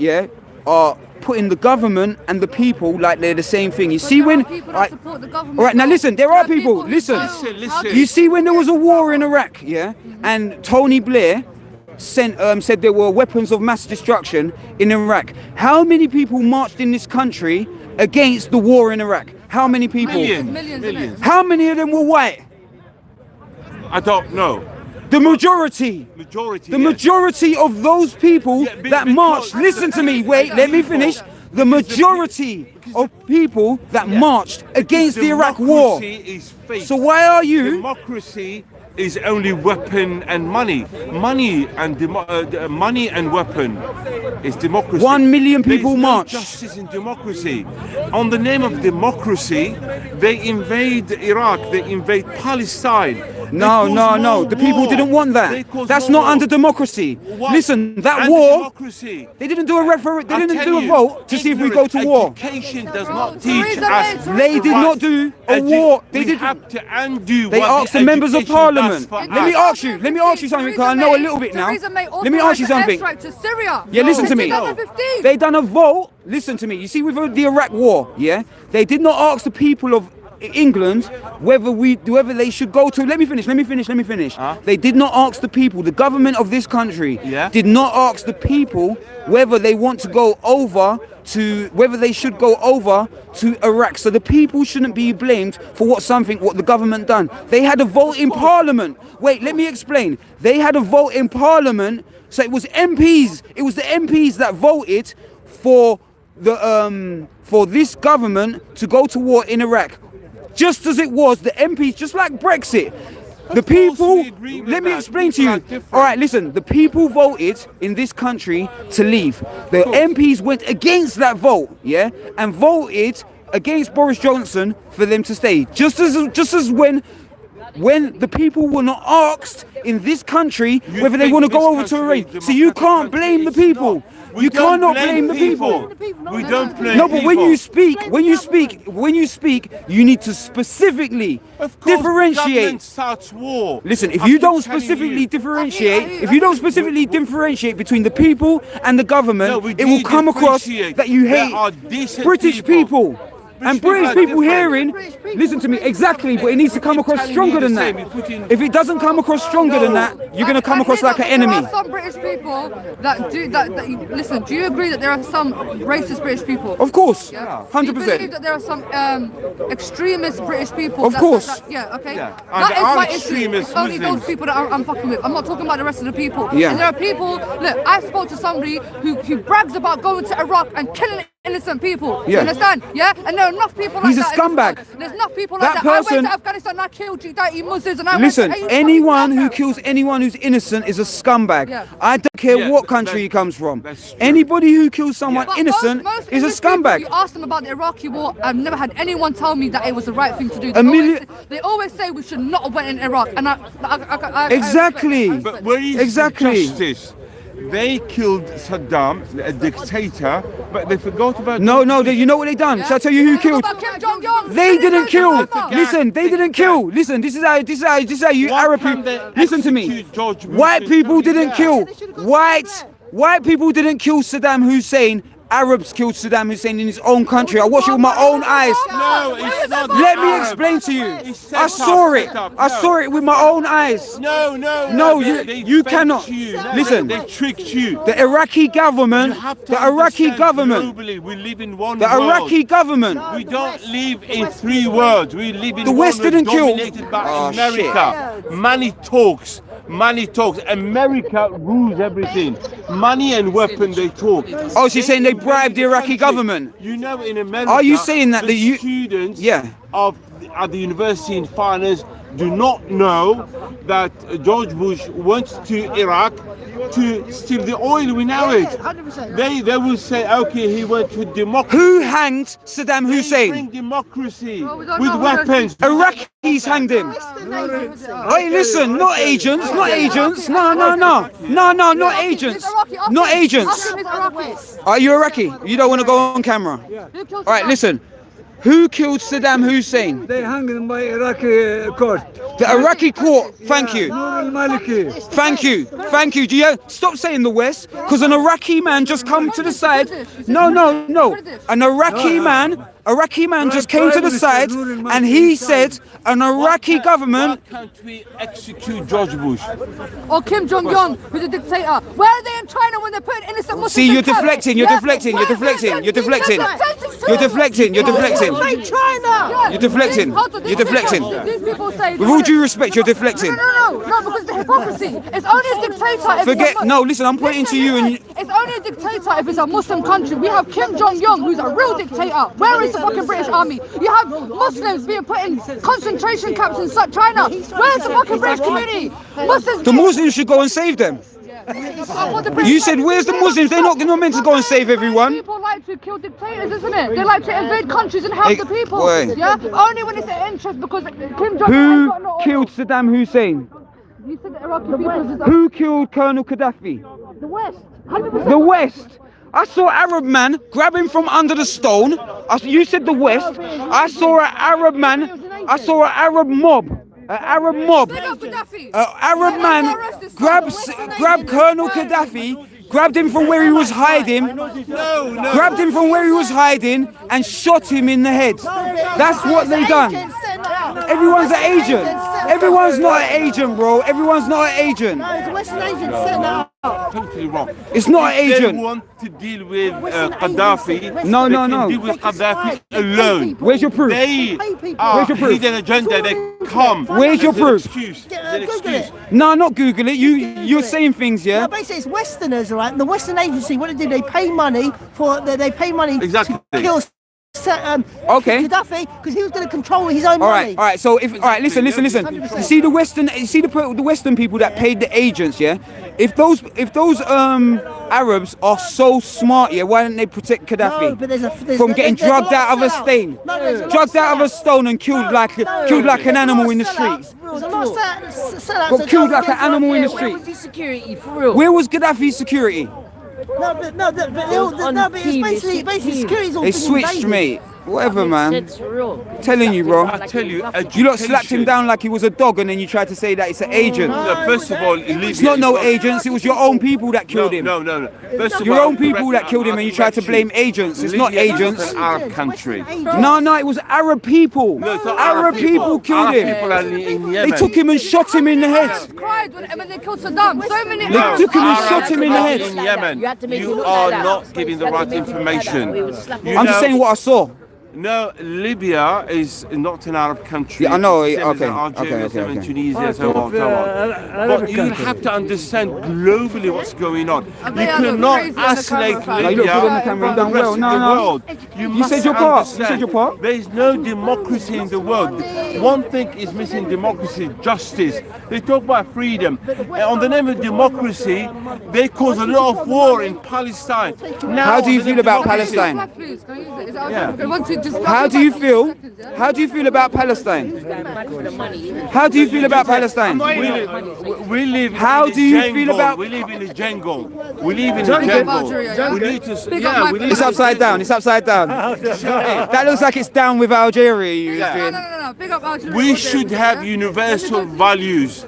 are putting the government and the people like they're the same thing. You see when... Alright, now listen, there are people. Listen. You see when there was a war in Iraq, and Tony Blair said there were weapons of mass destruction in Iraq. How many people marched in this country against the war in Iraq? How many people? Millions. How many of them were white? I don't know. The majority. The majority of those people that marched. Listen to me. Wait, let me finish. The majority of people that marched against the Iraq war. Is fake. So why are you? Democracy is only weapon and money. Money and weapon is democracy. 1 million people march. No justice in democracy. On the name of democracy, they invade Iraq, they invade Palestine, No. The people didn't want that. That's not under democracy. Listen, that war. They didn't do a They didn't do a vote to see if we go to war. Education does not teach us. They did not do a war. They did. Have to undo. They asked the members of parliament. Let me ask you something, because I know a little bit now. Let me ask you something. Yeah, listen to me. They done a vote. Listen to me. You see, with the Iraq war, yeah, they did not ask the people of England whether they should go to. Let me finish. They did not ask the people. The government of this country did not ask the people whether they want to go over to, whether they should go over to Iraq. So the people shouldn't be blamed for what the government done. They had a vote in parliament. Wait, let me explain. They had a vote in parliament. So it was MPs. It was the MPs that voted for this government to go to war in Iraq. Just as it was, the MPs, just like Brexit, the people, let me explain to you. All right, listen, the people voted in this country to leave. The MPs went against that vote, yeah, and voted against Boris Johnson for them to stay. Just as when the people were not asked in this country whether they want to go over to Iraq. So you can't blame the people. You cannot blame the people. We don't blame No, but when you speak, you need to specifically differentiate. Starts war. Listen, if you don't specifically differentiate between the people and the government, it will come across that you hate British people. And British people hearing, listen to me, exactly, but it needs to come across stronger than that. If it doesn't come across stronger than that, you're going to come across like an enemy. There are some British people that do that. Listen, do you agree that there are some racist British people? Of course, yeah. 100%. Do you believe that there are some extremist British people? Of course. Yeah, okay. Yeah. That is my issue. Extremist It's only Muslims. those people that I'm fucking with. I'm not talking about the rest of the people. Yeah. And there are people, look, I spoke to somebody who brags about going to Iraq and killing innocent people. Yeah. You understand? Yeah? And there are enough people like He's a that. scumbag. There's enough people like that. Person, I went to Afghanistan and I killed dirty Muslims and I listen, went to anyone who kills anyone who's innocent is a scumbag. Yeah. I don't care what country he comes from. Anybody who kills someone innocent is a scumbag. You ask them about the Iraqi war, I've never had anyone tell me that it was the right thing to do. They always say we should not have went in Iraq. And Exactly. But where is exactly. justice? They killed Saddam, a dictator, but they forgot about... No, you know what they done? Shall I tell you who killed? They didn't kill. Listen, they didn't kill. Listen, this is how you Arab people... Listen to me. White people didn't kill. White people didn't kill Saddam Hussein. Arabs killed Saddam Hussein in his own country. I watched it with my own eyes. No, it's not. Let me explain to you. I saw it. I saw it with my own eyes. No, you cannot. Listen, they tricked you. The Iraqi government. Globally, we live in one world. The Iraqi government. We don't live in three worlds. We live in the West didn't kill. Dominated by America. Money talks. America rules everything. Money and weapon, they talk. Oh, so you're saying they bribed the Iraqi government? You know, in America, are you saying that the students at the university in finance do not know that George Bush went to Iraq to steal the oil? We know it. They will say, okay, he went to democracy. Who hanged Saddam Hussein? Bring democracy with weapons. Iraqis hanged him. Hey, listen, not agents. No, not agents. Not agents. Are you Iraqi? You don't want to go on camera. All right, listen. Who killed Saddam Hussein? They hung him by Iraqi court. The Iraqi court. Thank you. Maliki. Thank you. Do you stop saying the West? Because an Iraqi man just come to the side. No. An Iraqi man just came to the side and he said an Iraqi government. Why can't we execute George Bush? Or Kim Jong-un, who's a dictator? Where are they in China when they're putting innocent Muslims? See, you're deflecting. You're deflecting. With all due respect, you're deflecting. No, because the hypocrisy. It's only a dictator. No, listen, I'm pointing to you and... It's only a dictator if it's a Muslim country. We have Kim Jong-un, who's a real dictator. Where is the fucking British army? You have Muslims being put in concentration camps in China. Where's the fucking British community? The Muslims should go and save them. You said, where's the Muslims? They're not meant to go and save everyone. People like who kill dictators, isn't it? They like to invade countries and help the people. Yeah, only when it's an interest because Kim Jong-un. Who killed Saddam Hussein? You said the Iraqi people. Who killed Colonel Gaddafi? The West. 100%. The West. I saw Arab man grab him from under the stone. You said the West. I saw an Arab man. I saw an Arab mob. An Arab mob. Arab man grab Colonel Gaddafi. Grabbed him from where he was hiding. Grabbed him from where he was hiding and shot him in the head. That's what they done. Everyone's an agent. Everyone's not an agent, bro. Everyone's not an agent. No, it's a Western agent setting up. Totally wrong. It's not an agent. They want to deal with Gaddafi. No. They can deal with Gaddafi alone. Where's your proof? They are hidden agenda. They come. Where's your proof? Google it. No, not Google it. You're saying things, yeah? No, basically it's Westerners, right? And the Western agency, what they do, they pay money to kill Gaddafi because he was going to control his own money. All right. So listen. You see the Western people that paid the agents, yeah? If those Arabs are so smart, yeah, why don't they protect Gaddafi from getting drugged out of a stain, drugged out of a stone and killed like an animal in the streets? Got killed like an animal in the street. Where was his security for real? Where was Gaddafi's security? But it's basically security's all They switched, mate. Whatever, man. Telling you, bro. I tell you, You lot slapped him down like he was a dog, and then you tried to say that it's an agent. No, first of all, it's not no agents. It was your own people that killed him. No. First of Your all, own people that killed him, and you tried to blame agents. It's not agents. It's an Arab country. No, it was Arab people. No, it's not Arab people killed him. People are in Yemen. They took him and shot him in the head. Cried when they killed Saddam. So many. They took him and shot him in the head. In Yemen, you are not giving the right information. I'm just saying what I saw. No, Libya is not an Arab country. Yeah, I know. Same as Okay. Algeria, same as Tunisia, so on. But you have to understand globally what's going on. You cannot isolate Libya from the rest of the world. You said your part. You said your part. There is no democracy in the world. One thing is missing: democracy, justice. They talk about freedom. On the name of democracy, they cause a lot of war in Palestine. Now, how do you feel about Palestine? How do you feel? How do you feel about Palestine? How do you feel about Palestine? We live. How do you feel about? We live in the jungle. We live in the jungle. We need to. Yeah, we live. It's upside down. It's upside down. That looks like it's down with Algeria. No. Big up Algeria. We should have universal values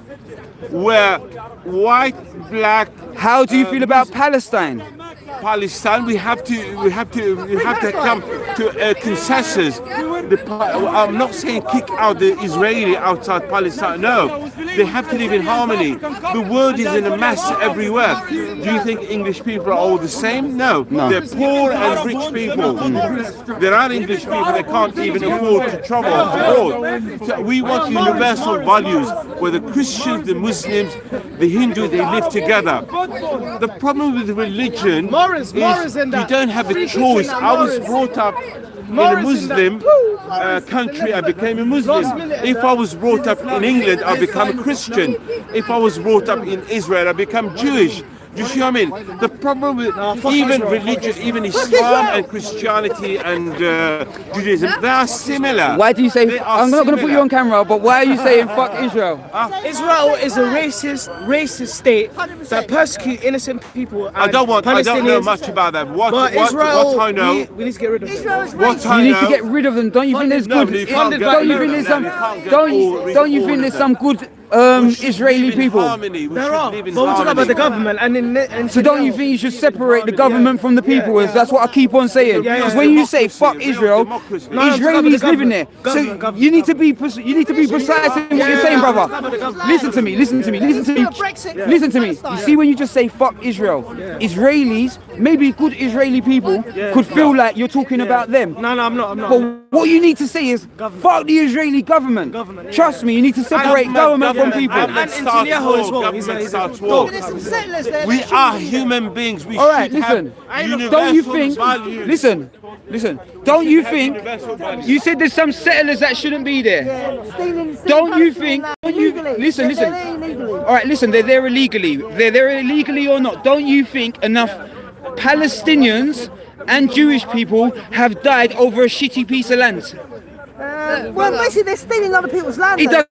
where white, black. How do you feel about Palestine? Palestine, we have to come to a consensus. I'm not saying kick out the Israeli outside Palestine. No, they have to live in harmony. The world is in a mess everywhere. Do you think English people are all the same? No. They're poor and rich people. There are English people that can't even afford to travel abroad. So we want universal values where the Christians, the Muslims, the Hindus, they live together. The problem with religion is you don't have a choice. I was brought up in a Muslim country, I became a Muslim. If I was brought up in England, I become a Christian. If I was brought up in Israel, I become Jewish. Do you see what I mean? The problem with even religion, even Islam and Christianity and Judaism, they are similar. Why do you say? I'm not going to put you on camera, but why are you saying fuck Israel? Israel is a racist state that persecute innocent people. And I don't know much about that. What I know, we need to get rid of them. You need to get rid of them. Don't you think there's good? Don't you think there's some good Israeli people? There are, but we're talking about the government, so don't you think you should separate the government from the people? That's what I keep on saying. Because when you say fuck Israel, Israelis living there. So you need to be precise in what you're saying, brother. Listen to me. You see, when you just say fuck Israel, Israelis, maybe good Israeli people, could feel like you're talking about them. No, I'm not. But what you need to say is fuck the Israeli government. Trust me, you need to separate government from people. And Netanyahu as well. We are human beings. We Alright, should listen. have Don't you think? values. Listen. Don't you think? You said there's some settlers that shouldn't be there. Don't you think? Listen. Alright, listen. They're there illegally. They're there illegally or not? Don't you think enough Palestinians and Jewish people have died over a shitty piece of land. Well, basically, they're stealing other people's land. It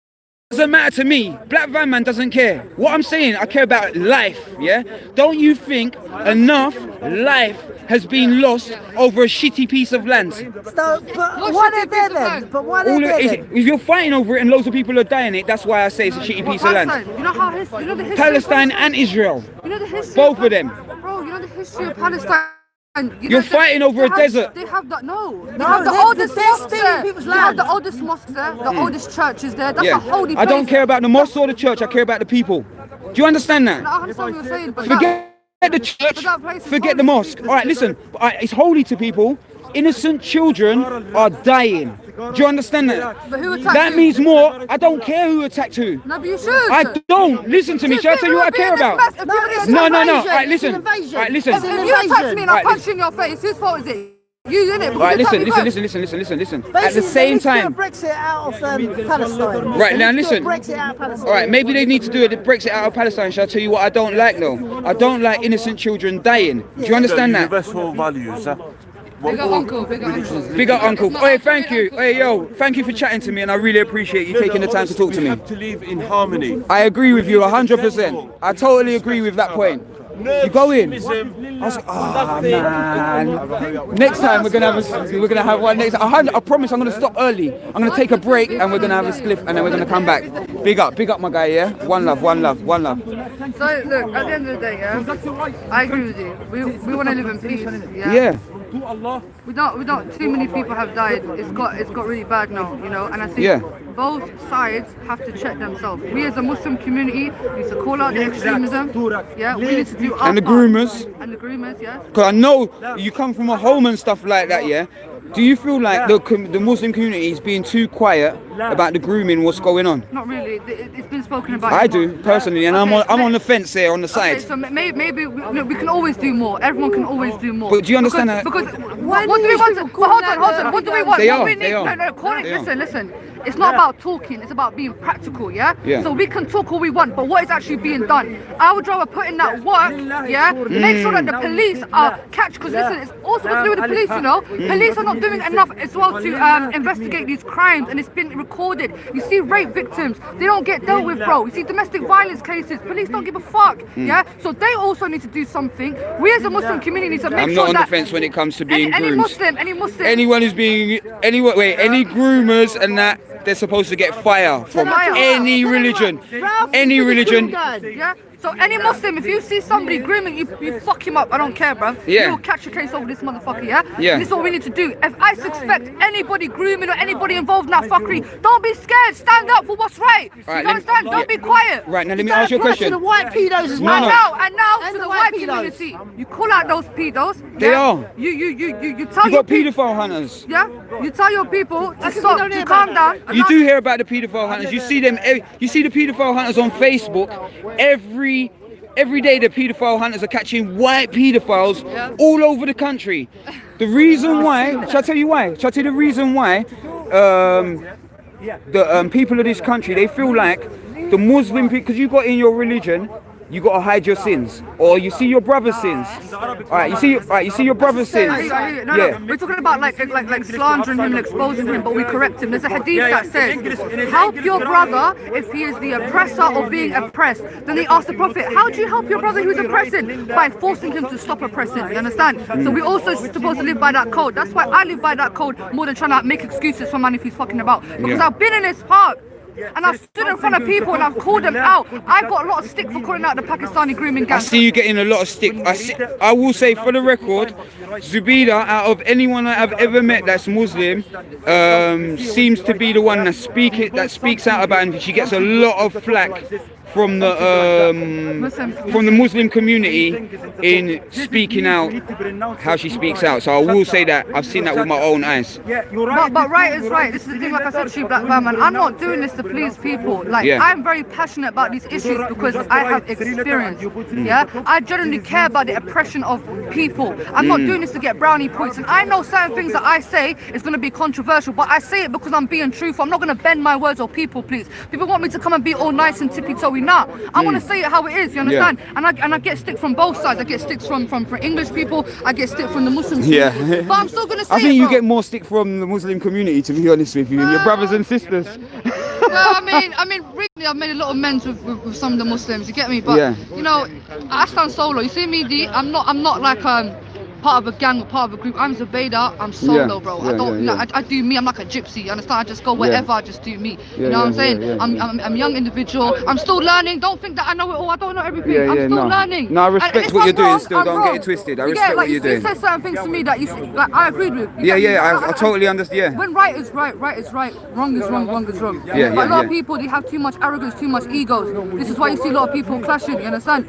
doesn't matter to me. Black Van Man doesn't care. What I'm saying, I care about life, yeah? Don't you think enough life has been lost over a shitty piece of land? So, but why are they there then? But why are they there then? If you're fighting over it and loads of people are dying it, that's why I say it's a shitty piece of land. You know how you know the history Palestine and Israel. You know the history Both of them. Bro, you know the history of Palestine. You're fighting over a desert. They have that. No, they have the oldest mosques there. They have the oldest mosques there. The oldest churches there. That's a holy place. I don't care about the mosque or the church. I care about the people. Do you understand that? No, I understand what you're saying, but forget the church. Forget the mosque. All right, listen. It's holy to people. Innocent children are dying. Do you understand that? But who attacked that who? means more. I don't care who attacked who. No, but you should. I don't. Listen to me. Shall I tell you what I care about? No. All right, listen. All right, listen. If you attack me and I punch you in your face, whose fault is it? You in it. All right, listen. At the same time. Brexit out of Palestine. Right, now listen. Brexit out of Palestine. All right, maybe they need to do a Brexit out of Palestine. Shall I tell you what I don't like though? I don't like innocent children dying. Do you understand that? Universal values. Big up uncle, big up uncle. Big up uncle. Hey, thank you. Hey, yo, thank you for chatting to me, and I really appreciate you taking the time to talk to me. We have to live in harmony. I agree with you 100%. I totally agree with that point. You go in. Oh man. Next time we're gonna have one. Next, I promise I'm gonna stop early. I'm gonna take a break and we're gonna have a spliff and then we're gonna come back. Big up my guy. Yeah. One love. So look, at the end of the day, yeah, I agree with you. We want to live in peace. Yeah. We don't. Too many people have died. It's got really bad now, you know. And I think both sides have to check themselves. We as a Muslim community need to call out the extremism. Yeah, we need to do our and the groomers. And the groomers, yes. Because I know you come from a home and stuff like that, yeah. Do you feel like the Muslim community is being too quiet about the grooming? What's going on? Not really. It's been spoken about. I do personally, and I'm on the fence here on the side. Okay, so maybe we can always do more. Everyone can always do more. But do you understand that? Because what do we want? Hold on. What do we want? They are. Listen. It's not about talking, it's about being practical, yeah? So we can talk all we want, but what is actually being done? I would rather put in that work, yeah? Make sure that the police are catch, because listen, it's also got to do with the police, you know? Police are not doing enough as well to investigate these crimes, and it's been recorded. You see rape victims, they don't get dealt with, bro. You see domestic violence cases, police don't give a fuck, yeah? So they also need to do something. We as a Muslim community need to make sure that... I'm not on the fence when it comes to being groomed. Any Muslim. Anyone who's being... any groomers and that, they're supposed to get fire from any religion. Any religion. Yeah? So any Muslim, if you see somebody grooming, you fuck him up. I don't care, bruv. Yeah. You'll catch a case over this motherfucker, yeah? Yeah. And this is what we need to do. If I suspect anybody grooming or anybody involved in that fuckery, don't be scared. Stand up for what's right. You understand? Don't be quiet. Right, now let me ask you a question. To the white pedos as well. And now to the white community. You call out those pedos. They are. You tell you got paedophile hunters. Yeah? You tell your people to stop, to calm down. You do hear about the paedophile hunters. You see them. You see the paedophile hunters on Facebook every day. The paedophile hunters are catching white paedophiles all over the country. The reason why, shall I tell you why? Shall I tell you the reason why? The people of this country, they feel like the Muslim people, because you got in your religion, you got to hide your sins, or you see your brother's sins. You see your brother's sins. No, we're talking about like slandering him and exposing him, but we correct him. There's a hadith that says, help your brother if he is the oppressor or being oppressed. Then they asked the Prophet, how do you help your brother who's oppressing? By forcing him to stop oppressing, you understand? So we're also supposed to live by that code. That's why I live by that code more than trying to make excuses for man if he's fucking about. Because I've been in this park, and I've stood in front of people and I've called them out. I got a lot of stick for calling out the Pakistani grooming gang. I see you getting a lot of stick. I will say for the record, ZOUBIDA, out of anyone that I've ever met that's Muslim, seems to be the one that speaks out about it. She gets a lot of flack from the Muslim community in speaking out how she speaks out. So I will say that I've seen that with my own eyes. But right is right. This is the thing, like I said to you, Black Man. I'm not doing this to please people. I'm very passionate about these issues because I have experience. Yeah, I genuinely care about the oppression of people. I'm not doing this to get brownie points. And I know certain things that I say is going to be controversial, but I say it because I'm being truthful. I'm not going to bend my words or people please. People want me to come and be all nice and tippy-toey angry. Nah, I want to say it how it is. You understand? And I get stick from both sides. I get sticks from English people. I get stick from the Muslims. Yeah. But I'm still gonna say. I think it, you bro. get more stick from the Muslim community, to be honest with you, and your brothers and sisters. Well, I mean, really, I've made a lot of amends with some of the Muslims. You get me? But you know, I stand solo. You see me, D? I'm not like part of a gang or part of a group. I'm ZOUBIDA. I'm solo, bro. I do me. I'm like a gypsy. You understand? I just go wherever. I just do me. You know what I'm saying? I'm a young individual. I'm still learning. Don't think that I know it all. I don't know everything. I'm still learning. No, I respect what you're doing. Still, don't get it wrong. twisted. I respect what you're doing. You said certain things to me that you like. I agreed with. I totally understand. When right is right, right is right. Wrong is wrong. Wrong is wrong. But a lot of people, they have too much arrogance, too much egos. This is why you see a lot of people clashing. You understand?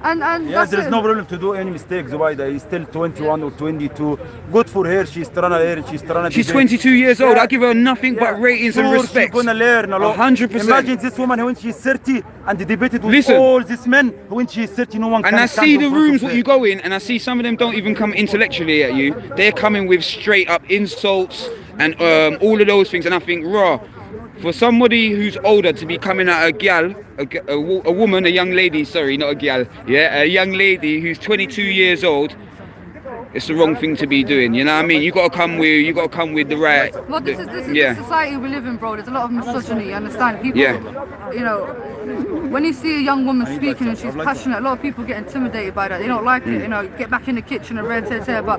And yes, there's no problem to do any mistakes. ZOUBIDA is still 21 or 22. Good for her. She's trying to learn. She's 22 years old. I give her nothing but ratings and respect. She's gonna learn a lot. 100%. Imagine this woman when she's 30 and debated with all these men. When she's 30, no one can. And I see the rooms what you go in, and I see some of them don't even come intellectually at you. They're coming with straight up insults and all of those things. And I think, raw. For somebody who's older to be coming at a gal, a woman, a young lady, sorry, not a gal, a young lady who's 22 years old, it's the wrong thing to be doing. You know what I mean? You got to come with the right. Well, this is the society we live in, bro. There's a lot of misogyny. You understand? People, you know, when you see a young woman speaking and she's passionate, a lot of people get intimidated by that. They don't like it. You know, get back in the kitchen and red tear. But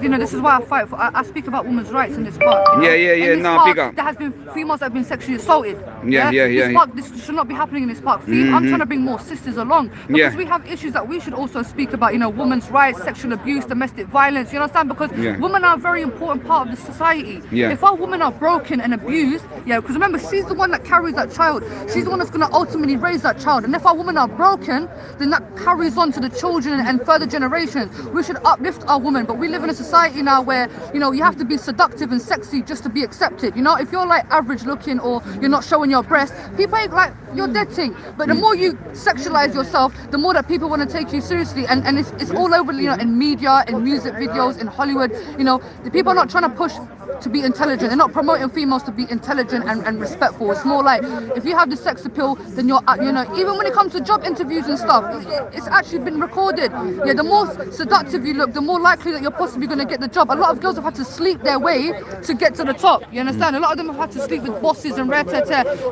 you know, this is why I fight for. I speak about women's rights in this part. You know? No, big up. There has been females that have been sexually assaulted. This should not be happening in this park. I'm trying to bring more sisters along because we have issues that we should also speak about. You know, women's rights, sexual abuse, domestic violence. You understand? Because women are a very important part of the society. If our women are broken and abused, because remember, she's the one that carries that child. She's the one that's going to ultimately raise that child. And if our women are broken, then that carries on to the children and further generations. We should uplift our women, but we live in a society now where, you know, you have to be seductive and sexy just to be accepted. You know, if you're like average looking or you're not showing your breast, people ain't like, you're dead thing. But the more you sexualize yourself, the more that people want to take you seriously. And it's all over, you know, in media, in music videos, in Hollywood. You know, the people are not trying to push to be intelligent. They're not promoting females to be intelligent and respectful. It's more like, if you have the sex appeal, then you're, you know, even when it comes to job interviews and stuff, it's actually been recorded. The more seductive you look, the more likely that you're possibly going to get the job. A lot of girls have had to sleep their way to get to the top. You understand? A lot of them have had to sleep with bosses and rare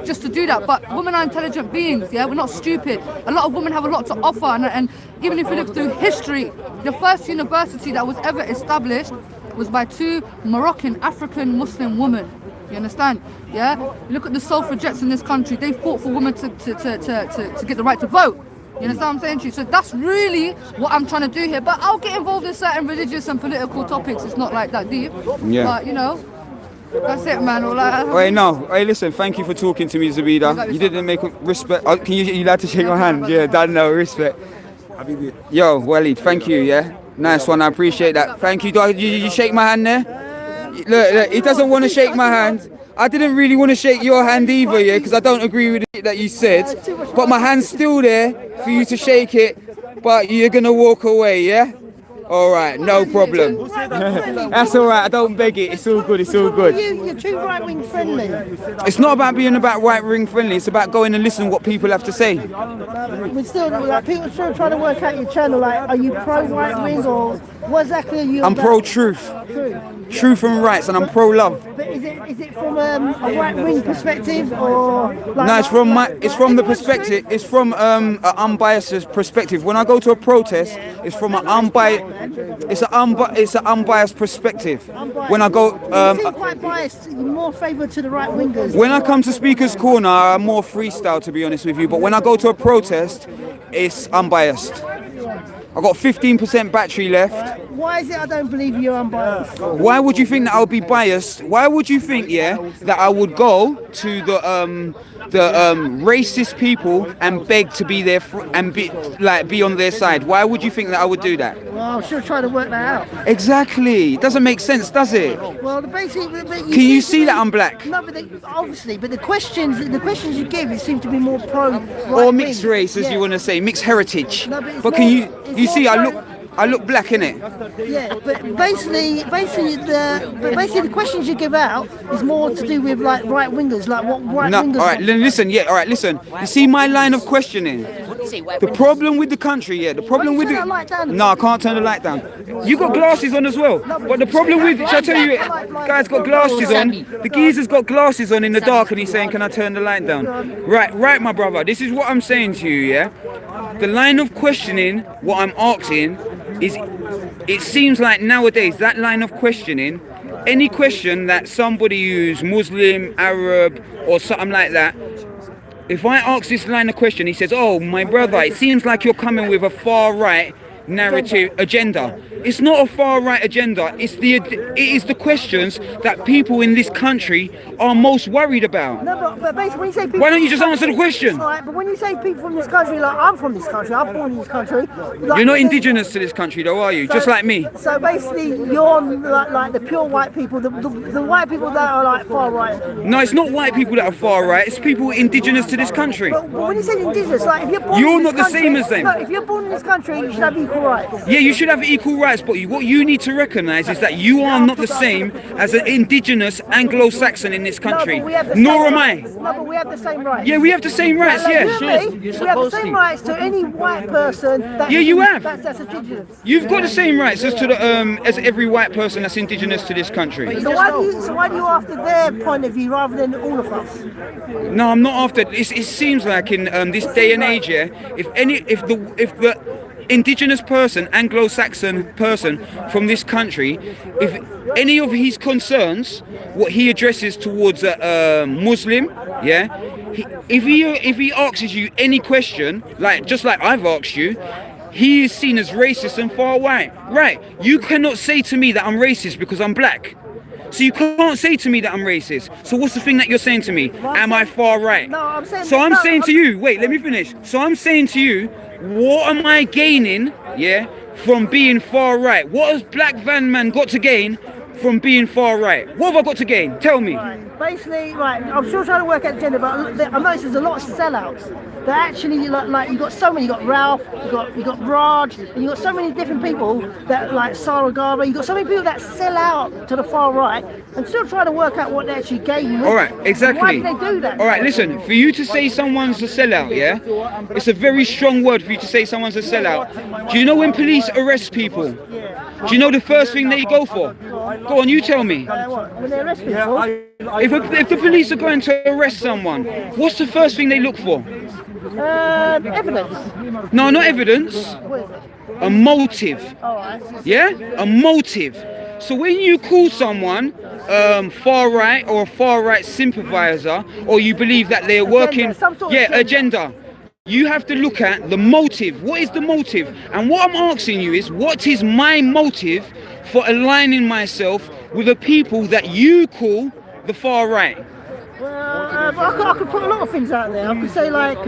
just to do that. But women are intelligent beings. We're not stupid. A lot of women have a lot to offer. And even if you look through history, the first university that was ever established was by two Moroccan African Muslim women. You understand? Look at the suffragettes in this country. They fought for women to get the right to vote. You understand what I'm saying to you? So that's really what I'm trying to do here. But I'll get involved in certain religious and political topics. It's not like that deep. But you know, that's it, man. Hey, listen, thank you for talking to me, ZOUBIDA. You didn't make respect. Can you like to shake my hand? Yeah, dad, no, respect. Yo, WALEED, thank you, Nice one, I appreciate that. Thank you. You shake my hand there? Look, he doesn't want to shake my hand. I didn't really want to shake your hand either, because I don't agree with it that you said. But my hand's still there for you to shake it, but you're going to walk away, All right, no problem. That's all right, I don't beg it. It's all good, it's all good. You're too right-wing friendly. It's not about being right-wing friendly. It's about going and listening what people have to say. We're still, like, people still trying to work out your channel. Like, are you pro-right-wing or what exactly are you? I'm pro-truth. Truth and rights, and I'm pro-love. But is it from a right-wing perspective or? Like, no, it's from the perspective. It's from an unbiased perspective. When I go to a protest, it's from an unbiased. It's an unbiased perspective. When I go, you seem quite biased. You're more favoured to the right wingers. When I come to Speaker's Corner, I'm more freestyle, to be honest with you. But when I go to a protest, it's unbiased. I've got 15% battery left. Why is it I don't believe you're unbiased? Why would you think that I would be biased? Why would you think, that I would go to the racist people and beg to be there and be on their side? Why would you think that I would do that? Well, I'm sure trying to work that out. Exactly. It doesn't make sense, does it? Well, basically, can you see that I'm black? No, but obviously, but the questions you give, it seem to be more pro. Or mixed race, as you want to say, mixed heritage. No, but can you see? I look. I look black, innit? Yeah, but basically the questions you give out is more to do with like right wingers, like what right wingers. No, all right, listen. Yeah, all right, listen. You see my line of questioning. The problem with the country, yeah. The problem with the. No, I can't turn the light down. You got glasses on as well. But the problem with, shall I tell you, guy's got glasses on. The geezer's got glasses on in the dark, and he's saying, "Can I turn the light down?" Right, my brother. This is what I'm saying to you, yeah. The line of questioning, what I'm asking, is, it seems like nowadays that line of questioning, any question that somebody who's Muslim, Arab, or something like that, if I ask this line of question, he says, "Oh, my brother, it seems like you're coming with a far right narrative agenda." It's not a far right agenda. It is the questions that people in this country are most worried about. No, but basically, when you say people, why don't you just answer the question? Right, but when you say people from this country, like I'm from this country, I'm born in this country. Like, you're not indigenous to this country, though, are you? So, just like me. So basically, you're like the pure white people, the white people that are like far right. No, it's not white people that are far right. It's people indigenous to this country. But when you say indigenous, like if you're born you're in this not the country, same as them. No, if you're born in this country, you should have equal rights. Yeah, you should have equal rights, but what you need to recognise is that you are not the same as an indigenous Anglo-Saxon in this country. Nor am I. No, but we have the same rights. Yeah, we have the same rights, yeah. We have the same rights to any white person that you have. That's indigenous. You've got the same rights as to the as every white person that's indigenous to this country. So why do you after their point of view rather than all of us? No, I'm not after. It seems like in this day and age, yeah, if the indigenous person, Anglo-Saxon person from this country, if any of his concerns, what he addresses towards a Muslim, yeah, if he asks you any question, just like I've asked you, he is seen as racist and far right. Right? You cannot say to me that I'm racist because I'm black. So you can't say to me that I'm racist. So what's the thing that you're saying to me? Am I far right? No, I'm saying. So I'm saying to you, wait, let me finish. So I'm saying to you, what am I gaining, yeah, from being far right? What has Black Van Man got to gain from being far right? What have I got to gain? Tell me. Right. Basically, right, I'm still trying to work out gender, but I noticed there's a lot of sellouts. That actually, like you got so many, you got Ralph, you got Raj, and you got so many different people that like Sarah Garber, you got so many people that sell out to the far right and still trying to work out what they actually gain. All right, exactly. Why do they do that? All right, listen, for you to say someone's a sellout, yeah, it's a very strong word for you to say someone's a sellout. Do you know when police arrest people? Do you know the first thing they go for? Go on, you tell me. When they arrest people? If the police are going to arrest someone, what's the first thing they look for? Evidence. No, not evidence. A motive. Yeah? A motive. So when you call someone far right or a far right sympathizer, or you believe that they're working, agenda. You have to look at the motive. What is the motive? And what I'm asking you is, what is my motive for aligning myself with the people that you call the far right? Well, I could put a lot of things out there. I could say like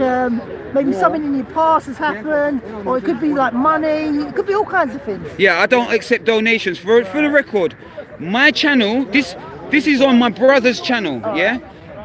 maybe something in your past has happened, or it could be like money. It could be all kinds of things. Yeah, I don't accept donations. For the record, my channel, this is on my brother's channel. Yeah.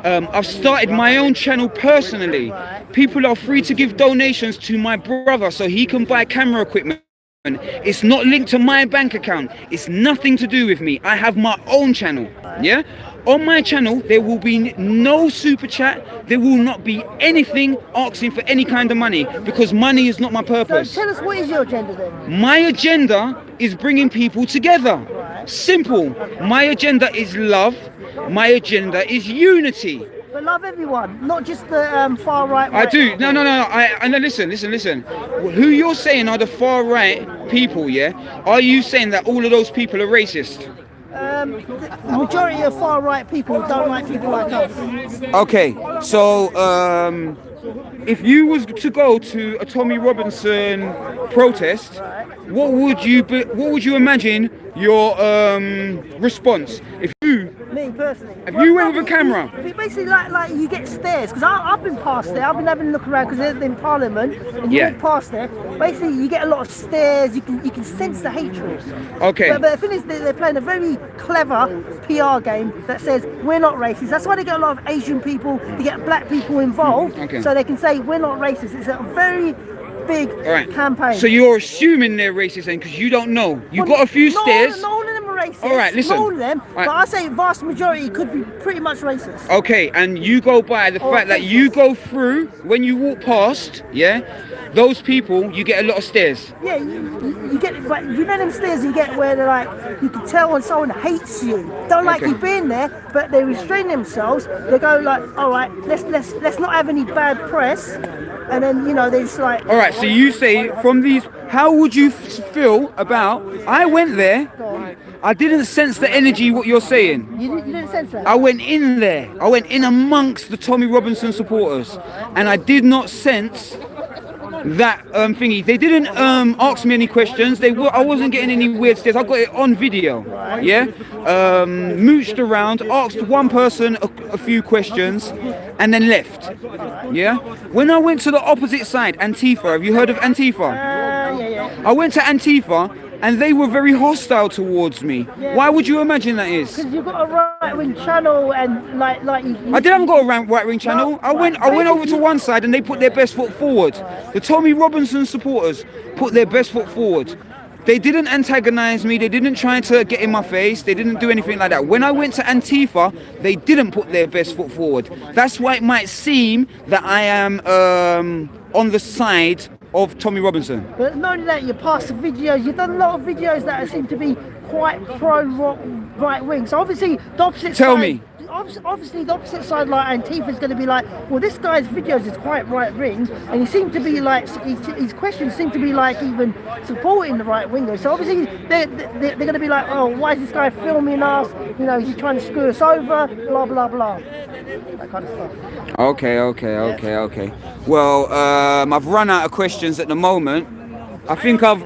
I've started my own channel personally. People are free to give donations to my brother so he can buy camera equipment. It's not linked to my bank account. It's nothing to do with me. I have my own channel. Yeah? On my channel, there will be no super chat. There will not be anything asking for any kind of money because money is not my purpose. So tell us, what is your agenda then? My agenda is bringing people together. Simple. My agenda is love. My agenda is unity. But love everyone, not just the far right. I do. No. Listen. Who you're saying are the far right people, yeah? Are you saying that all of those people are racist? The majority of far right people don't like people like us. Okay, so if you was to go to a Tommy Robinson protest, what would you imagine your response? Me personally. If you went with a camera. Basically, like you get stares, because I've been past there. I've been having a look around because they're in Parliament, and you walk past there. Basically, you get a lot of stares. You can sense the hatred. Okay. But the thing is, they're playing a very clever PR game that says we're not racist. That's why they get a lot of Asian people, they get black people involved, so they can say we're not racist. It's a very big campaign. So you're assuming they're racist then, because you don't know. You've got a few stares. No, one of them are racist. All right, listen. All of them, but I say vast majority could be pretty much racist. Okay, and you go by the fact that you go through, when you walk past, those people, you get a lot of stares. Yeah, you get, like, you know them stares you get where they're like, you can tell when someone hates you, don't like you being there, but they restrain themselves. They go like, all right, let's not have any bad press, and then they just like. All right, so you say from these, how would you feel about? I went there. I didn't sense the energy. What you're saying? You didn't sense that. I went in there. I went in amongst the Tommy Robinson supporters, and I did not sense that thingy. They didn't ask me any questions. I wasn't getting any weird stares. I got it on video. Yeah, mooched around, asked one person a few questions, and then left. Yeah. When I went to the opposite side, Antifa. Have you heard of Antifa? Yeah. I went to Antifa. And they were very hostile towards me. Yeah. Why would you imagine that is? Because you've got a right-wing channel and like you I didn't go a right-wing channel. No, I went over to one side and they put their best foot forward. The Tommy Robinson supporters put their best foot forward. They didn't antagonize me. They didn't try to get in my face. They didn't do anything like that. When I went to Antifa, they didn't put their best foot forward. That's why it might seem that I am on the side of Tommy Robinson. But not only that, you passed the videos. You've done a lot of videos that seem to be quite pro-right wing. So obviously the opposite Tell side, me. Obviously the opposite side, like Antifa, is going to be like, well, this guy's videos is quite right wing, and he seemed to be like, his questions seem to be like even supporting the right wingers. So obviously they're going to be like, oh, why is this guy filming us? Is he trying to screw us over? Blah blah blah. That kind of stuff. Okay. Well, I've run out of questions at the moment. I think I've.